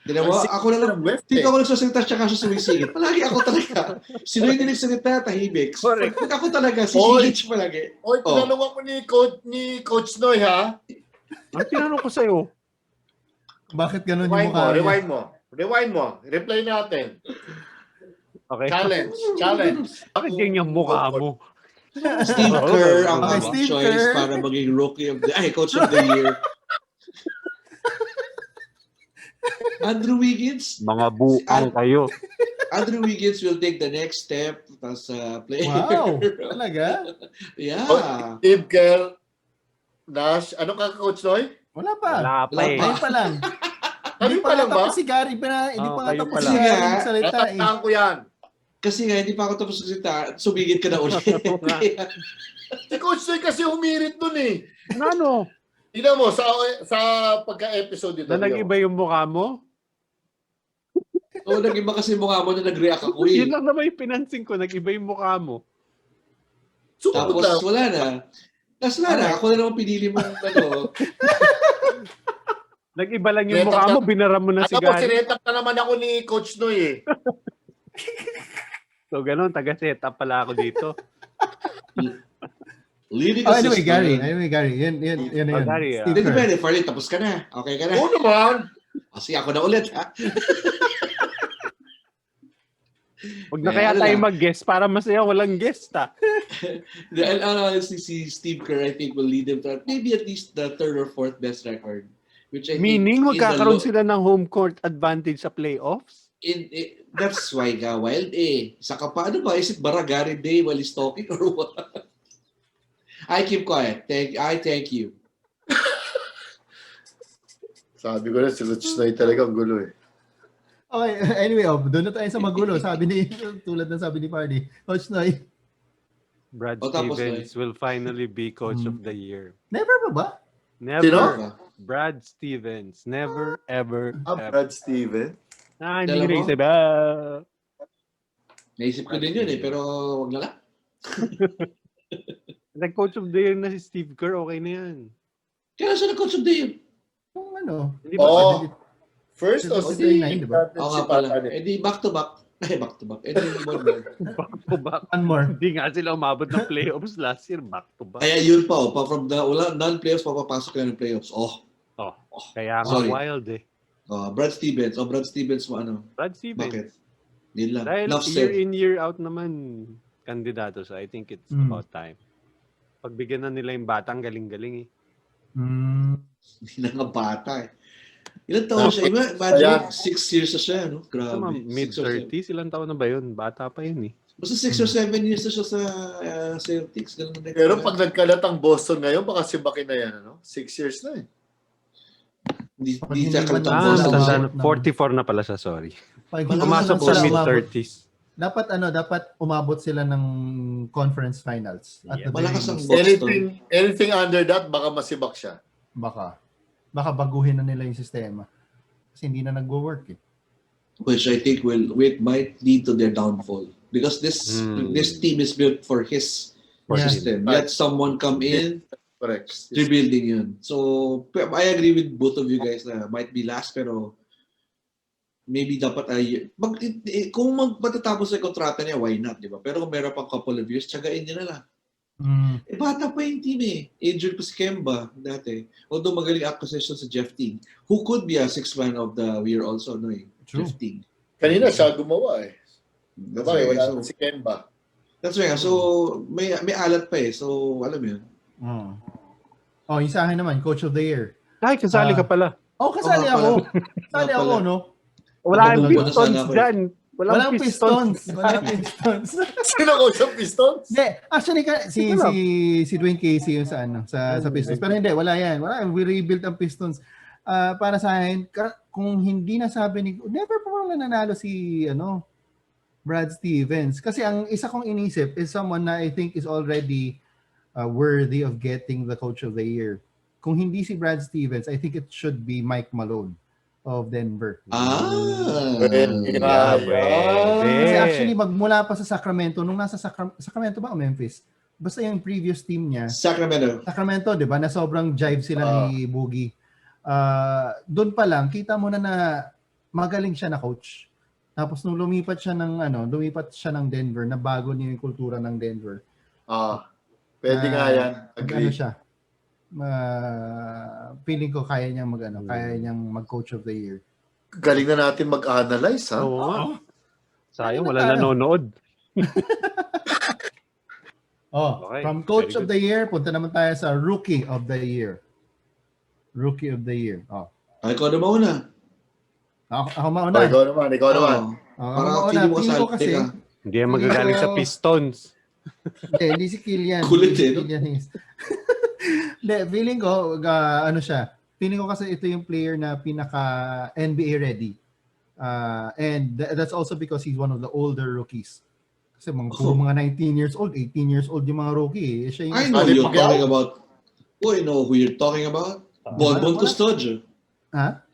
ako na lang, dito ako nagsasalita tsaka siya sumisingit. Palagi ako talaga. Sino yung nagsalita, tahimik. Correct. Ako talaga, sisingit siya palagi. Oy, tinanong ako ni Coach Noy, ha? Ang tinanong ko sa'yo, bakit ganun yung Rewind mukha? Rewind mo. Replay natin. okay? Challenge. Bakit ganyan yung mukha mo? Steve Kerr ang Okay, top Steve choice Kerr. para maging Coach of the Year. Andrew Wiggins. Mga buang kayo. Andrew Wiggins will take the next step as a player. Wow, talaga? Yeah. Steve Kerr, Nash, ano ka, Coach Noy? Wala pa. Wala pa eh. Ngayon pa lang. Kami pa lang ba? Tapos si Gary pa hindi pa nga kayo tapos pa si lang. Gary yung salita eh. Natatandaan ko yan. Kasi nga, hindi pa ako tapos salita. Sumigit ka na ulit. Si Coach Noy kasi humirit dun eh. Ano? Tingnan mo, sa pagka-episode dito. Na nag-iba yung mukha mo? Oo, nag-iba kasi mukha mo na nag-react ako eh. Yun lang naman yung pinansin ko. Nag-iba yung mukha mo. Sumunod Tapos lang. wala na. Ako na naman pinili mo Nag-iba lang yung mukha mo. Binara mo na si Ako, Gary. sinetak na naman ako ni Coach Noy eh. So, ganun. Taga-setup pala ako dito. Leading Oh, anyway, assistant. Gary. Yan. Oh, Gary, Steve Hindi Kerr. pwede, Farley, tapos ka na. Okay ka na. Oo naman. Kasi ako na ulit, ha? Huwag na kaya tayo mag-guest para masaya walang guest, ha? Si Steve Kerr, I think, will lead them to maybe at least the 3rd or 4th best record. Which I Meaning, think is magkakaroon sila ng home court advantage sa playoffs? That's why wild eh. Saka pa, ano ba? Is it Baragari Day while he's talking or what? I keep quiet. I thank you. Sabi ko na, si Coach Noy talaga ang gulo eh. Okay, anyway, doon na tayo sa magulo. Tulad ng sabi ni Pardy. Coach Noy, Brad tapos Stevens will finally be Coach of the Year. never pa ba? Never. Sino? Brad Stevens. Never, ever, ever. Brad Steven. Hindi Dalawa? ko naisip. Naisip ko din yun eh, pero wag na lang. Nag-Coach of the Year na si Steve Kerr, okay na yan. Kaya siya na-coach of the year. Kung ano. Hindi ba? Oo. First o Oh, si 09, diba? Oo nga pala. Eh di back-to-back. Back-to-back. Eh di more. Back to back. One more. Hindi nga sila umabot ng playoffs last year. Back to back. Kaya yun pa, from the non-playoffs, papapasok na ng playoffs. Kaya nga Sorry. wild eh. Brad Stevens. Brad Stevens mo ano? Brad Stevens. Bakit? Yun lang. Dahil Enough year said. in, year out naman kandidato. So I think it's about time. Pagbigyan na nila yung batang galing-galing eh. Hindi na nga bata eh. Ilan taon siya? Imagine, 6 years na siya, no? Grabe. Mid-30s, ilang taon na ba yun? Bata pa yun eh. Basta 6 or 7 years na siya sa Celtics. Ganun na Pero pag nagkalat ang Boston ngayon, baka si Baki na yan, ano? 6 years na eh. Hindi Hindi siya man kalatang lang Boston. natanda. 44 na pala siya, sorry. Pag Pumasok sila sa umabot- mid-30s. Dapat umabot sila ng conference finals. At the Yeah. very Malakas ang least. Boston. Anything under that, baka masibak siya. Baka baguhin na nila yung sistema. Kasi hindi na nagwo-work eh. which I think might lead to their downfall because this team is built for his system. Let someone come in, Correct. rebuilding yun. So I agree with both of you guys na might be last pero maybe dapat kung matatapos yung kontrata niya, why not, di ba? Pero kung meron pang couple of years, tsagain niya na lang. Bata pa yung team eh. Injured pa si Kemba dati. Although magaling acquisition sa Jeff Teague, who could be a sixth man of the year also, no eh. True. Jeff Teague. Kanina siya gumawa eh. That's Diba? right. Wala si Kemba. That's right. So, may alat pa eh. So, alam mo yun. Yung sa akin naman, Coach of the Year. Ay, kasali ka pala. Kasali ako. Kasali ako, no? Wala ang Maganda Pistons sana ako. dyan. Walang Pistons. Walang Pistons. Sino ko sa Pistons? Hindi, actually si Dwayne Casey yung sa Pistons. Pero hindi, wala yan. We rebuilt ang Pistons. Para sa akin, kung hindi nasabi ni never pa lang nanalo si Brad Stevens. Kasi ang isa kong inisip is someone na I think is already worthy of getting the Coach of the Year. Kung hindi si Brad Stevens, I think it should be Mike Malone of Denver. Kasi actually magmula pa sa Sacramento, nung nasa Sacramento ba o Memphis? Basta yung previous team niya. Sacramento, 'di ba? Na sobrang jive sila ni Boogie. Doon pa lang kita mo na magaling siya na coach. Tapos nung lumipat siya ng Denver, na bago niya yung kultura ng Denver. Pwede nga yan. Agree. Siya. Feeling ko kaya niyang kaya niyang mag-Coach of the Year. Galing na natin mag-analyze, ha? Oo nga. Sayang, wala nanonood. Okay. From Coach of the Year, punta naman tayo sa Rookie of the Year. Rookie of the Year. Ikaw na mauna. Ako mauna. Ikaw naman. Ako mauna. Feeling ko kasi, Hindi yan magagaling sa Pistons. hindi si Killian. Kulit eh, no? Hindi, feeling ko, siya. Feeling ko kasi ito yung player na pinaka NBA ready. And that's also because he's one of the older rookies. Kasi mga 19 years old, 18 years old yung mga rookie. Siya yung I know you're talking about. I know who you're talking about. Bonbon Custodio.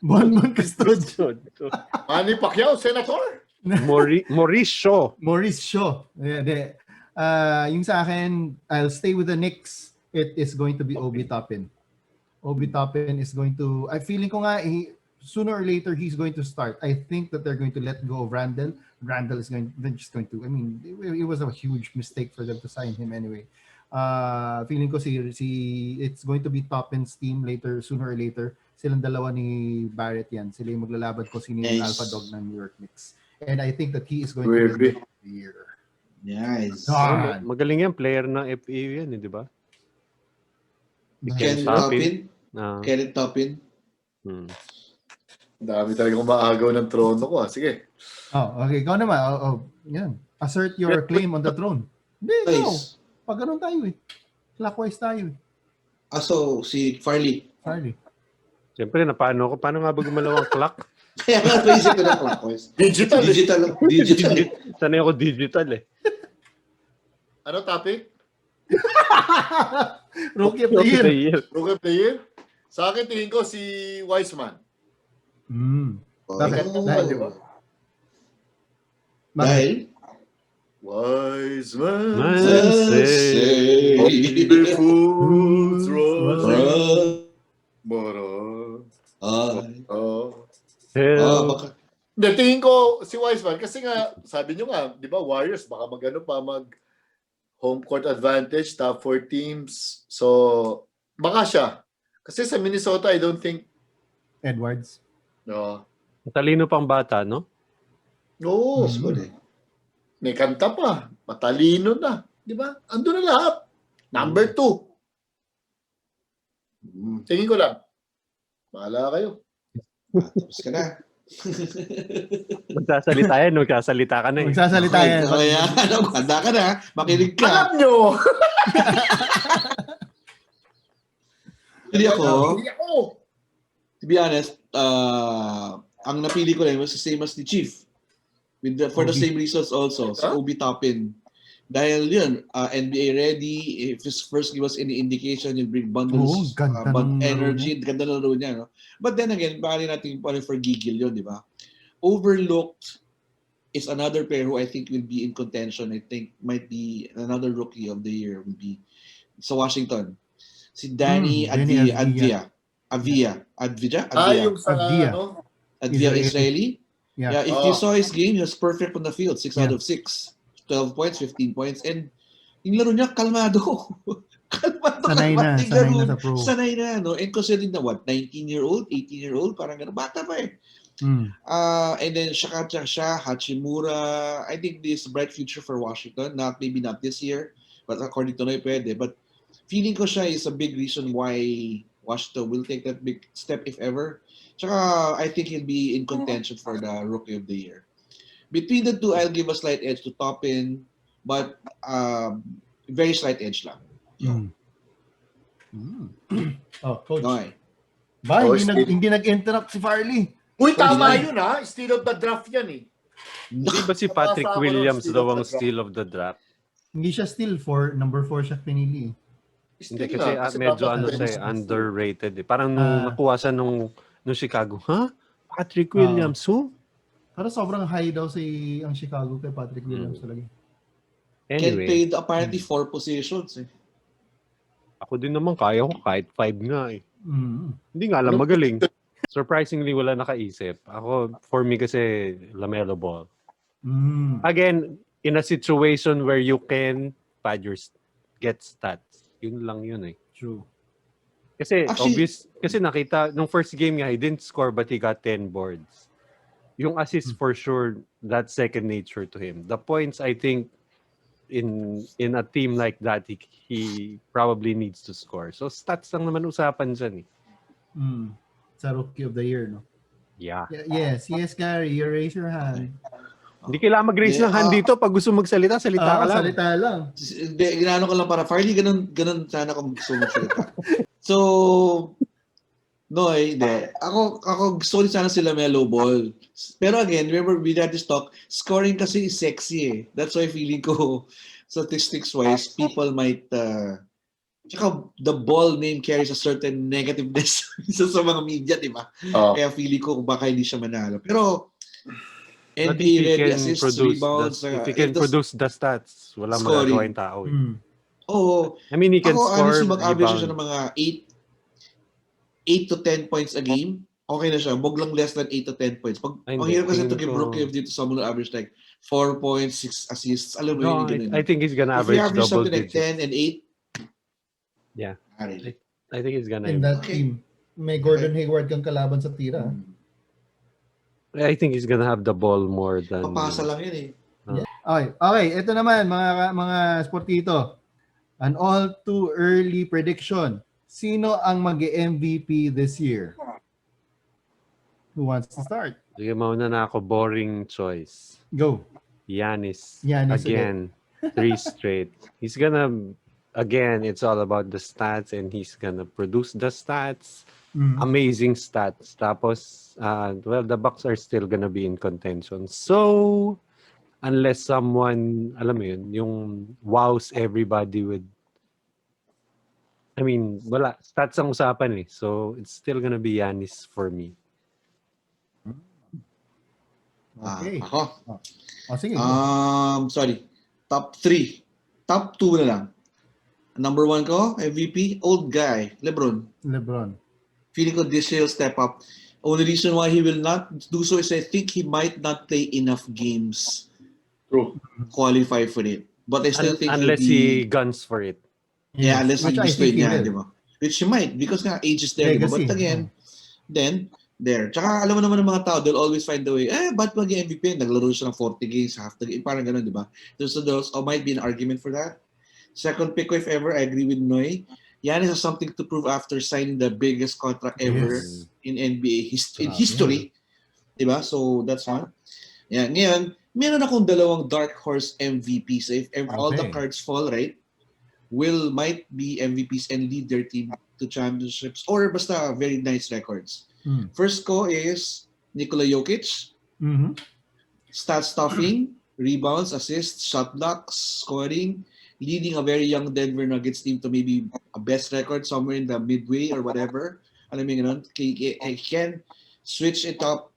Bonbon Custodio. Manny Pacquiao, Senator. Maurice Shaw. Yung sa akin, I'll stay with the Knicks. It is going to be Obi Toppin. Obi Toppin is going to, feeling ko nga, sooner or later, he's going to start. I think that they're going to let go of Randall. Randall is just going to, it was a huge mistake for them to sign him anyway. Feeling ko it's going to be Toppin's team later, sooner or later. Silang dalawa ni Barrett yan. Sila yung maglalaban ko sino yung alpha dog ng New York Knicks. And I think that he is going to be the year. Nice. Magaling yan, player ng FAU yan, di ba? Kenneth Toppin. Dami talagang umaagaw ng trono ko. Sige. Okay. Ikaw naman. Yan. Assert your claim on the throne. Hindi, ikaw. Pag ganun tayo eh. Clockwise tayo eh. So, si Farley. Siyempre, paano nga ba gumalaw ang clock? Kaya nga naisip ko na clockwise. Digital. Sanay ako digital eh. Ano topic? Rookie of the Year. Rookie of the Year? Sa akin, tingin ko si Wiseman. Bakit? Dahil? Wiseman say the fools run, baka. Hindi, tingin ko si Wiseman kasi nga, sabi nyo nga, di ba, Warriors, baka mag home court advantage, top 4 teams. So, baka siya. Kasi sa Minnesota, I don't think Edwards. No. Matalino pang bata, no? Oo. May kanta pa. Matalino na. Di ba? Ando na lahat. Number 2. Tingin ko lang. Bahala kayo. Tapos ka na. Magsasalita ka na eh. Magsasalita yan. Handa ka na. Makinig ka. Alam nyo! Hindi ako. To be honest, ang napili ko lang was the same as the Chief. For the same reasons also. Si Obi Toppin. Dahil yun, NBA ready. If his first give us any indication, he'll bring bundles, energy. Ganda na laro niya. No? But then again, baka natin for gigil yun, di ba? overlooked is another player who I think will be in contention. I think might be another rookie of the year will be sa Washington. Si Danny Danny Advia. Yung sa Avdia. ano? Advia Israeli. Israeli. Yeah. Yeah, if you saw his game, he was perfect on the field. 6 out Yeah. of 6. 12 points, 15 points. And yung laro niya, kalmado. Sanay na sa pro. Sanay na, no? And considering na what, 19-year-old, 18-year-old, parang gano'n, bata pa eh. And then siya, Hachimura. I think this bright future for Washington. Maybe not this year, but according to Noy, pwede. But feeling ko siya is a big reason why Washington will take that big step if ever. Tsaka I think he'll be in contention for the Rookie of the Year. Between the two, I'll give a slight edge to Toppin, but very slight edge lang. Oh, coach. Okay. Ba, Oh, hindi nag-interrupt si Farley. Uy, tama yun ha. Steal of the draft yan eh. Hindi ba si Patrick Nakasama Williams nun, daw ang steal of the draft? Hindi siya still number 4 siya pinili. Hindi kasi medyo dapat underrated eh. Parang nung nakuha siya nung Chicago, Patrick Williams, Pero sobrang high daw ang Chicago kay Patrick Williams talaga. Can Anyway, play apparently 4 positions eh. ako din naman kaya ko kahit 5 nga eh. Hindi nga lang magaling. Surprisingly, wala nakaisip. Ako, for me kasi, LaMelo Ball. Again, in a situation where you can get stats. Yun lang yun eh. True. Kasi Actually, obvious, kasi nakita, nung first game niya, he didn't score but he got 10 boards. Yung assist for sure, that's second nature to him. The points, I think, in a team like that, he probably needs to score. So stats lang naman usapan dyan eh. Sa Rookie of the Year, no? Yeah. Yes, Gary, you raise your hand. Hindi kailangan mag-raise ng hand dito. Pag gusto magsalita, salita ka lang. Salita lang. Ginano ko lang para Farley, ganun sana kung gusto magsalita. So, no, hindi. Ako gusto rin sana si LaMelo Ball. Pero again, remember, we had this talk, scoring kasi is sexy eh. That's why feeling ko, statistics-wise, people might... Tsaka the ball name carries a certain negativeness sa mga media, di ba? Kaya feeling ko baka hindi siya manalo. Pero NBA ready assists, rebounds. If he can produce the stats, wala magagawa yung tao. Oo. I mean, he can score, honestly, mag-average siya ng mga 8 to 10 points a game. Okay na siya. Wag lang less than 8 to 10 points. Ang hirap kasi to give rookie of dito someone who average like 4 points, 6 assists. Alam mo yun, ganun. I think he's gonna If you average average double something like digits. 10 and 8, Yeah. really. I think he's gonna... In that team, may Gordon Hayward kang kalaban sa tira. I think he's gonna have the ball more than... Papasa lang yun eh. Okay, ito naman mga sportito. An all too early prediction. Sino ang mag-MVP this year? Who wants to start? Sige, mauna na ako. Boring choice. Go. Giannis again. again. 3 straight. He's gonna... Again, it's all about the stats and he's gonna produce the stats. Amazing stats. Tapos, the Bucks are still gonna be in contention. So, unless someone, alam mo yun, yung wows everybody with... I mean, wala. Stats ang usapan eh. So, it's still gonna be Giannis for me. Okay. Ako? Sige. Sorry. Top 3. Top 2 na lang. Number 1 ko, MVP, old guy, LeBron. Feeling ko this year will step up. Only reason why he will not do so is I think he might not play enough games to qualify for it. But I still think unless he guns for it. Yeah, unless he gusto niya, di will. ba? Which he might, because nga age is there. Diba? But again, then, there. Tsaka alam mo naman ng mga tao, they'll always find a way, ba't mag-MVP? Naglaro siya ng 40 games, half the game, parang gano'n, di ba? There's might be an argument for that. Second pick ko, if ever, I agree with Noy. Giannis has something to prove after signing the biggest contract ever in NBA history. Diba? So, that's one. Yeah. Ngayon, meron akong dalawang dark horse MVPs. If all the cards fall right, might be MVPs and lead their team to championships or basta very nice records. First ko is Nikola Jokic. Stat stuffing, rebounds, assists, shot blocks, scoring, leading a very young Denver Nuggets team to maybe a best record somewhere in the midway or whatever. Alam mo yun, he can switch it up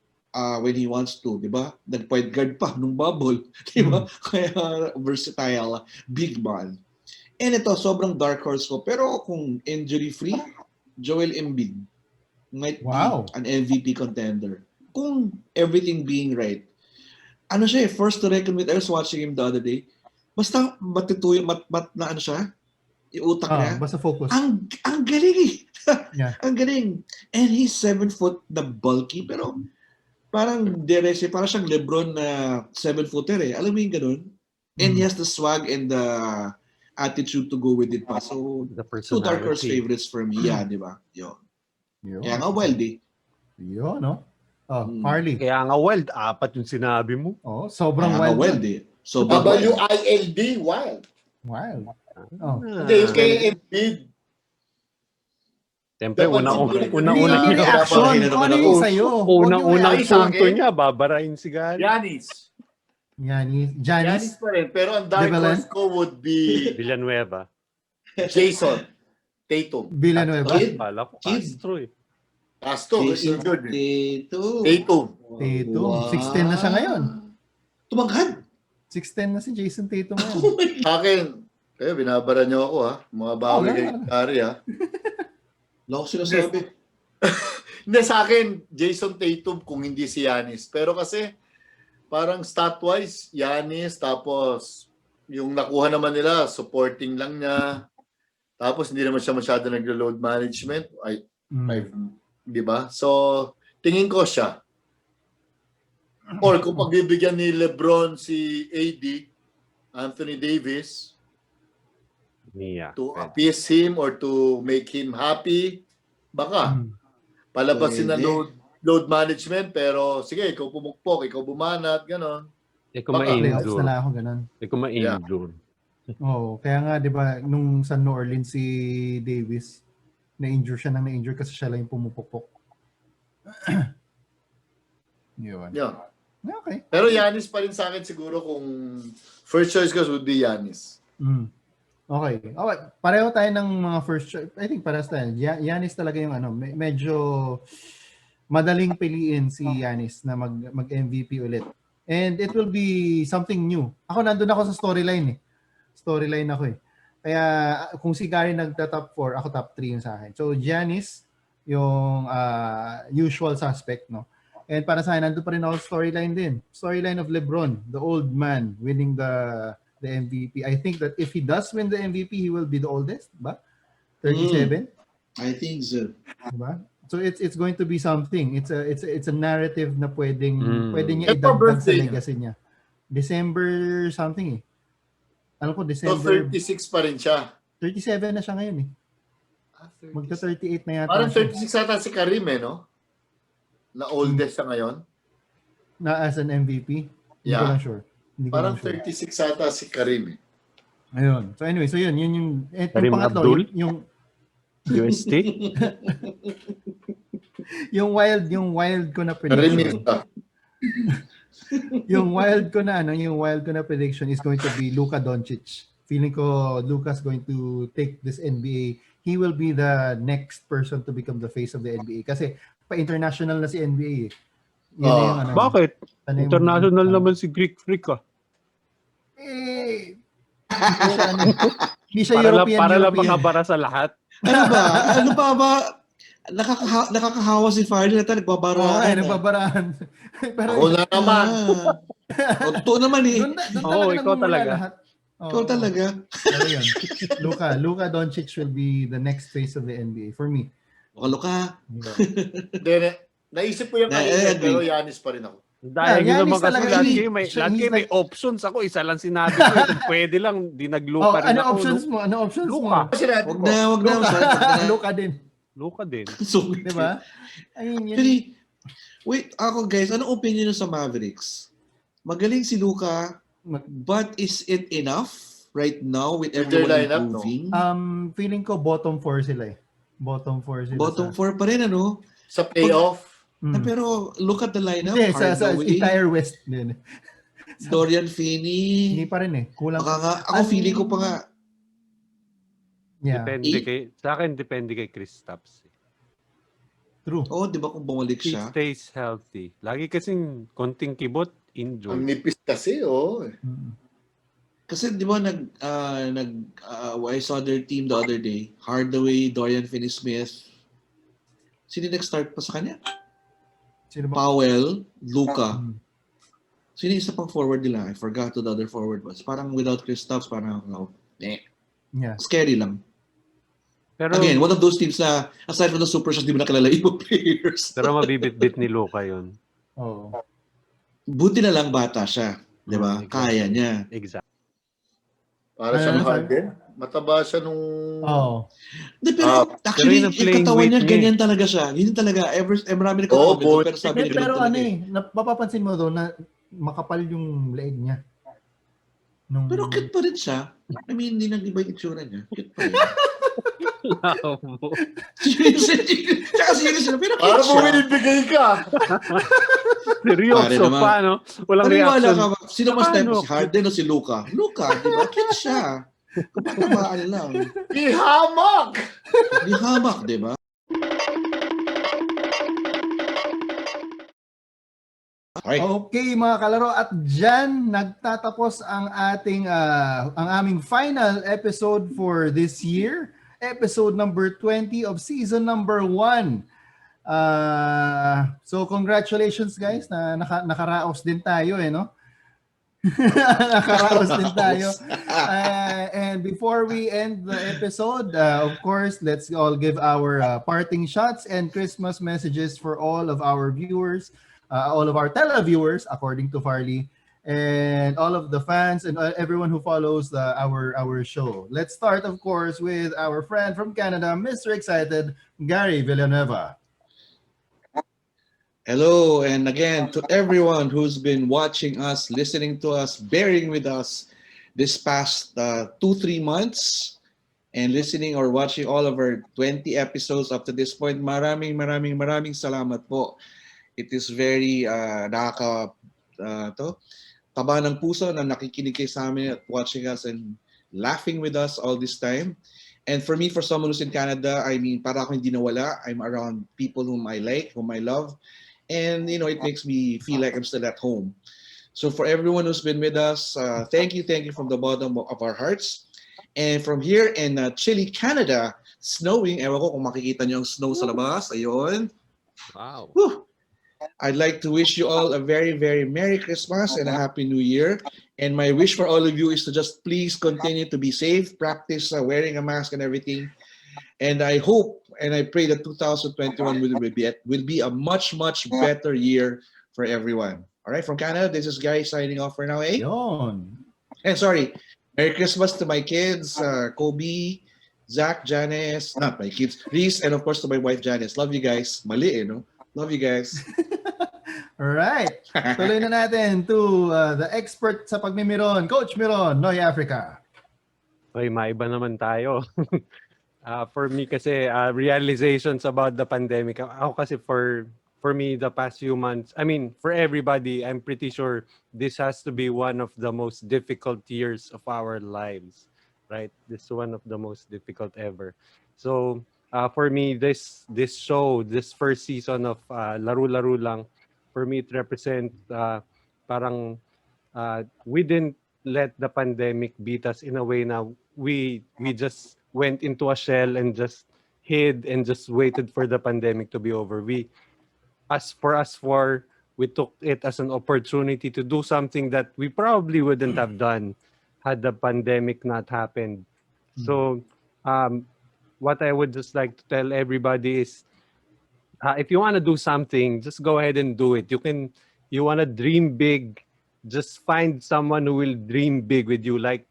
when he wants to, di ba? Nag-point guard pa nung bubble, di ba? Kaya versatile, big man. And ito, sobrang dark horse ko. Pero kung injury-free, Joel Embiid might Wow. be an MVP contender. Kung everything being right. Ano siya first to reckon with. I was watching him the other day. Basta matituyo, na ano siya, yung utak niya. Basta focus. Ang galing eh. Yeah. Ang galing. And he's 7 foot na bulky, pero parang parang siyang Lebron na 7-footer eh. Alam mo yung ganun? And he has the swag and the attitude to go with it pa. So, two dark horse favorites for me. Yeah, di ba? Yun. Kaya nga wild eh. Yun, no? Harley. Kaya nga wild, 4 yung sinabi mo. Sobrang Kaya nga wild. wild eh. So, WILD, wild. Wild. Hindi, yung kay Embiid. Siyempre, unang-unang Hindi reaction. Ano yung sa'yo? Unang-unang sa punto akin. niya, babarahin si Gary. Giannis. Janis. Pa rin. Pero ang dark horse ko would be Villanueva. Jason Tatum. Villanueva. Pala ko, Kid. Castro eh. Castro. Jason Good. Tatum. Tatum. Tatum. 6'10 na siya ngayon. Tumaghad. 6'10 na si Jason Tatum ngayon. Oh my God. Sa akin, binabara niyo ako ha. Mga bawi kay Gary ha. Wala ko sinasabi. Hindi, sa akin, Jason Tatum kung hindi si Giannis. Pero kasi, parang stat-wise, Giannis, tapos yung nakuha naman nila, supporting lang niya. Tapos hindi naman siya masyado naglo-load management. Di ba? So, tingin ko siya. Or kung pagbibigyan ni LeBron si AD, Anthony Davis, Mia. to appease him or to make him happy, baka palabasin na load management, pero sige, ikaw pumukpok, ikaw bumanat, gano'n. Ikaw Playoffs ma-injure. na lang ako ganun. Ikaw ma-injure. Kaya nga 'di ba nung sa New Orleans si Davis na-injure siya kasi siya lang yung pumupukpok. Yun. Yeah. Okay. Pero Giannis pa rin sa akin siguro kung first choice ko would be Giannis. Okay. Pareho tayo ng mga first choice. I think parehas tayo. Giannis talaga yung medyo madaling piliin si Giannis na mag-MVP ulit. And it will be something new. Ako nandun ako sa storyline eh. Storyline ako eh. Kaya kung si Gary nagta-top 4, ako top 3 yung sa akin. So Giannis, yung usual suspect, no? And para sa akin, nandun pa rin ako storyline din. Storyline of LeBron, the old man, winning the MVP. I think that if he does win the MVP, he will be the oldest, ba? 37? I think so. Diba? So it's going to be something. It's a narrative na pwedeng niya Ito idagdag sa birthday legacy niya. December something eh. Alam ko So December 36 pa rin siya. 37 na siya ngayon eh. Magta 38 na yata. Parang siya. 36 ata si Karim no? Na oldest sa ngayon. Na as an MVP. Hindi ko Yeah. lang sure. Hindi ko Parang lang sure. 36 ata si Karim Ayun. So anyway, yun yung Karim pangatlo, Abdul? yung UST? yung wild ko na Karim prediction. yung wild ko na prediction is going to be Luka Doncic. Feeling ko Luka's going to take this NBA. He will be the next person to become the face of the NBA kasi pa-international na si NBA eh. Yun na yung Bakit? yung- International naman si Greek Freak ah. Hindi siya European. Para lang makabara sa lahat. Ano ba? Nakakahawa si Farley na tayo, nagbabaraan. Nagbabarahan. Pero Ako na naman. Totoo naman eh. doon ikaw talaga. Lahat. Ikaw talaga. Pero yun. Luka Doncic will be the next face of the NBA for me. Luka. Then, naisip ko yung kanina, pero Giannis pa rin ako. Dahil Yeah, naman Giannis kasi talaga. lahat kayo may options. Ako isa lang sinabi ko. Kung pwede lang, di nagluka rin Ano ako. options mo? Ano options Luka. mo? Kasi natin Wag ko. na. Luka din. Luka din. So, Di ba? I mean, yun. Actually, wait, ako guys, anong opinion nyo sa Mavericks? Magaling si Luka, but is it enough right now with Their everyone lineup, improving? Feeling ko bottom 4 sila eh. Bottom 4 sila. Bottom 4 pa rin, ano? Sa playoff, Pero look at the lineup. Hindi, sa Hardaway, entire West din. Dorian Hindi Finney. pa rin eh. Kulang. Baka nga, ako feeling ko pa nga, Yeah. Depende sa akin, depende kay Kristaps. True. Oo, di ba kung bumalik He siya? stays healthy. Lagi kasing konting kibot, injured. Ang nipis kasi, oh. Mm. Kasi di ba I saw their team the other day. Hardaway, Dorian Finney-Smith. Sino nag-start pa sa kanya? Sino ba? Powell, Luka. Mm. Sino yung isa pang forward nila? I forgot who the other forward was. Parang without Kristaps, parang Yeah. scary lang. Pero, Again, one of those teams na aside from the superstars, di mo nakilala yung players. pero mabibit-bit ni Luka yun. Oo. Buti na lang bata siya. Di ba? Exactly. Kaya niya. Exactly. Para Ano siyang sabi? Harden. Mataba siya nung... Oo. Di, pero Pero actually, yun ang yung playing katawan weight niya, niya. ganyan talaga siya. Yun talaga. Marami na Oo, comment. boy. Pero sabi Hindi, niya, pero ganun ano talaga eh. mapapansin mo doon na makapal yung leeg niya. Pero cute pa rin siya. I mean, hindi nag-iba yung itsura niya. Cute pa rin. Labo. Tsaka serious na, pero Para cute siya. bumibigay ka. Pare Seryoso naman. pa, no? Walang Paniwala reaction. ka ba? Sino mas type mo? Paano? Si Harden o si Luka? Luka, di ba? Cute siya. Kapatabaan lang. Ihamak! Di hamak, di ba? Okay. Okay mga kalaro, at dyan nagtatapos ang ang aming final episode for this year, episode number 20 of season number 1. So congratulations guys, na nakaraos din tayo no? Nakaraos din tayo. And before we end the episode, of course, let's all give our parting shots and Christmas messages for all of our viewers, all of our televiewers, according to Farley, and all of the fans and everyone who follows our show. Let's start, of course, with our friend from Canada, Mr. Excited, Gary Villanueva. Hello, and again, to everyone who's been watching us, listening to us, bearing with us this past 2-3 months, and listening or watching all of our 20 episodes up to this point, maraming salamat po. It is very taba ng puso na nakikinig kayo sa amin at watching us and laughing with us all this time. And for me, for someone who's in Canada, I mean, para ako hindi nawala. I'm around people whom I like, whom I love. And, you know, it makes me feel like I'm still at home. So for everyone who's been with us, thank you from the bottom of our hearts. And from here in chilly Canada, snowing, ewan ko kung makikita niyo ang snow sa labas, ayun. Wow. Whew. I'd like to wish you all a very Merry Christmas and a Happy New Year. And my wish for all of you is to just please continue to be safe, practice wearing a mask and everything. And I hope and I pray that 2021 will be a much better year for everyone. All right, from Canada, this is Gary signing off for now. Yon. And sorry, Merry Christmas to my kids, Kobe, Zach, Janice, not my kids, Reese, and of course to my wife Janice. Love you guys. Mali no? Love you guys. All right. Tuloy na natin to the expert sa pagmimiron, Coach Miron, Noy Africa. Okay, maiba naman tayo. For me kasi, realizations about the pandemic. Ako kasi for me, the past few months, I mean, for everybody, I'm pretty sure this has to be one of the most difficult years of our lives, right? This is one of the most difficult ever. So, for me, this show, this first season of Laro-Laro lang, for me, it represents parang we didn't let the pandemic beat us in a way na we just went into a shell and just hid and just waited for the pandemic to be over. We took it as an opportunity to do something that we probably wouldn't have done had the pandemic not happened. So, what I would just like to tell everybody is, if you want to do something, just go ahead and do it. You want to dream big, just find someone who will dream big with you. Like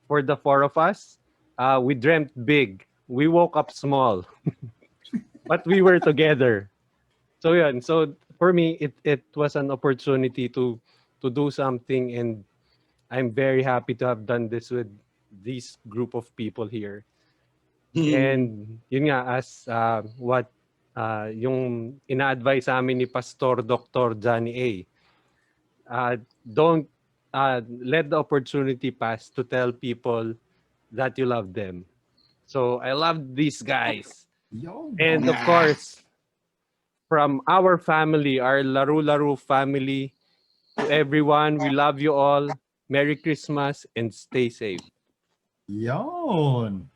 for the four of us, we dreamt big. We woke up small, but we were together. So yeah, so for me, it was an opportunity to do something, and I'm very happy to have done this with this group of people here. And yun nga, as what yung ina-advise sa amin ni Pastor Dr. Johnny A, don't let the opportunity pass to tell people that you love them. So I love these guys. Yo. And of course, from our family, our Laro-Laro family, to everyone, we love you all. Merry Christmas and stay safe. Yon.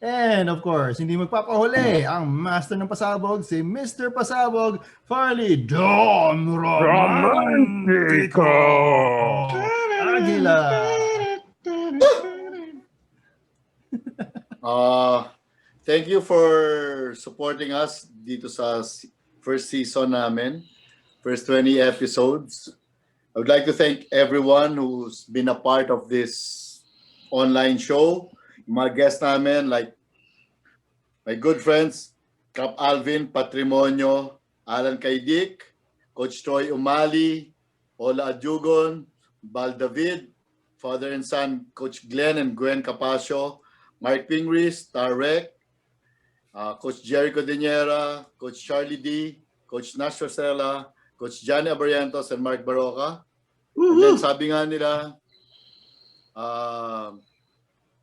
And of course, hindi magpapahuli ang master ng pasabog, si Mr. Pasabog, Farley Dom Romantico Aguila. Thank you for supporting us dito sa first season namin, first 20 episodes. I would like to thank everyone who's been a part of this online show. Mga guests namin like my good friends, Cap Alvin Patrimonio, Alan Kaidik, Coach Troy Umali, Ola Adjugon, Bal David, Father and Son, Coach Glenn and Gwen Capasio, Mark Pingris, Tarek, Coach Jerry Codinera, Coach Charlie D, Coach Nash Rosella, Coach Johnny Abarientos, and Mark Baroka. And then sabi nga nila,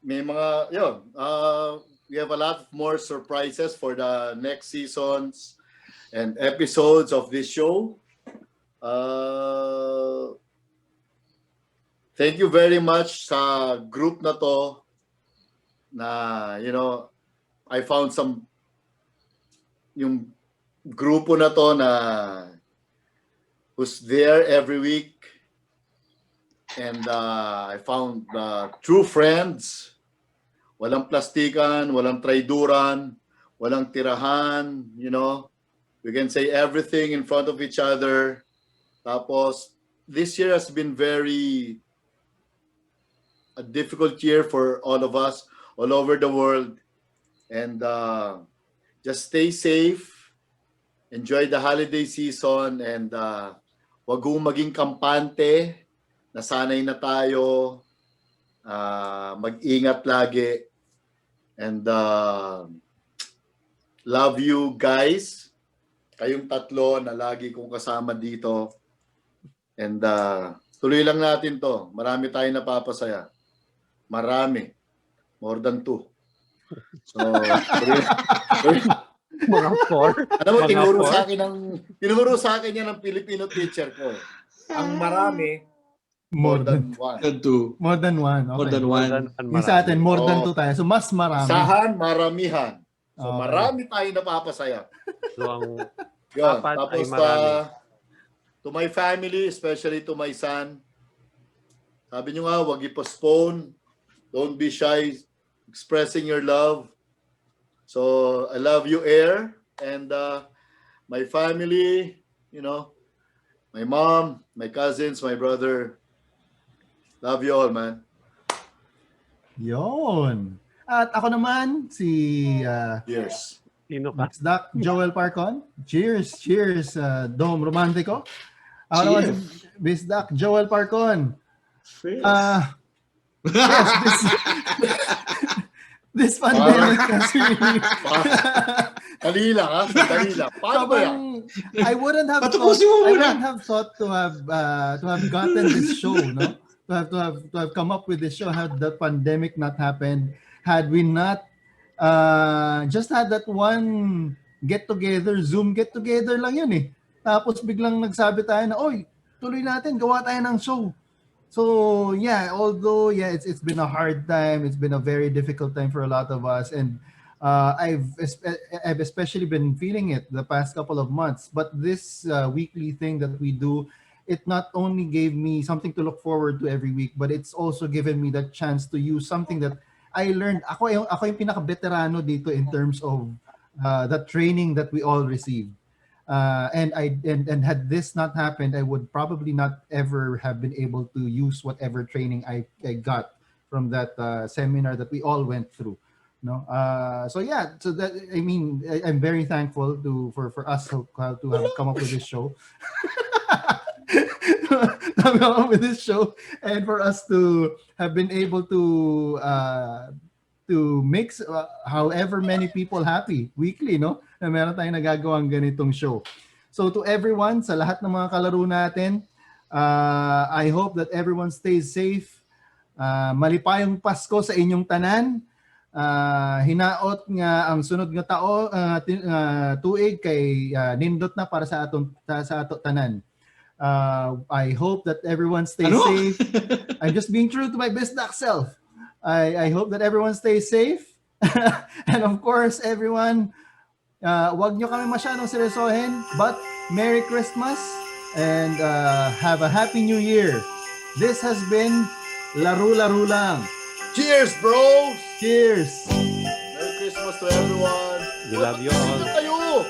may mga, we have a lot more surprises for the next seasons and episodes of this show. Thank you very much sa group na to na, I found yung grupo na to na who's there every week. And I found true friends. Walang plastikan, walang traiduran, walang tirahan, We can say everything in front of each other. Tapos, this year has been a difficult year for all of us, all over the world. And just stay safe, enjoy the holiday season, and wag kong maging kampante, nasanay na tayo, mag-ingat lagi, and love you guys, kayong tatlo na lagi kong kasama dito, and tuloy lang natin to, marami tayong napapasaya, marami, more than 2. So, Mga 4. alam mo, Mga tinuro sa akin yan ng Filipino teacher ko. Ang marami, more than 1. More than 1. Okay. More than one. Yung sa atin, more than 2 tayo. So, mas marami. Sahan, maramihan. So, Okay. marami tayong napapasaya. So, ang Yun. apat ay Tapos, marami. to my family, especially to my son, sabi nyo nga, wag i-postpone. Don't be shy expressing your love. So, I love you, Air. And my family, my mom, my cousins, my brother. Love you all, man. Yon. At ako naman, si Cheers. Sino ka? Doc Joel Parcon. Cheers, cheers, Dom Romantico. Ako naman si Miss Doc Joel Parcon. Yes, this pandemic has really... Kalila, ha? Kalila. Paano ba yan? I wouldn't have thought to have gotten this show, no? To have come up with this show had the pandemic not happened, had we not just had that one get-together, Zoom get-together lang yun eh. Tapos biglang nagsabi tayo na, oy, tuloy natin, gawa tayo ng show. So yeah, although it's been a hard time, it's been a very difficult time for a lot of us, and I've especially been feeling it the past couple of months. But this weekly thing that we do, it not only gave me something to look forward to every week, but it's also given me that chance to use something that I learned. Ako yung pinaka-veterano dito in terms of the training that we all received. And had this not happened, I would probably not ever have been able to use whatever training I got from that seminar that we all went through. No, so that I'm very thankful for us to have come up with this show. With this show, and for us to have been able to mix however many people happy weekly, no? Na meron tayong nagagawang ganitong show. So to everyone, sa lahat ng mga kalaro natin, I hope that everyone stays safe. Malipayong Pasko sa inyong tanan. hinaot nga ang sunod nga tuig kay nindot na para sa ato tanan. I hope that everyone stays safe. I'm just being true to my best dark self. I hope that everyone stays safe. And of course, everyone, wag nyo kami masyadong seryosohin, but Merry Christmas and have a Happy New Year. This has been Laro-Laro lang. Cheers, bros! Cheers! Merry Christmas to everyone. We love you all. Kayo!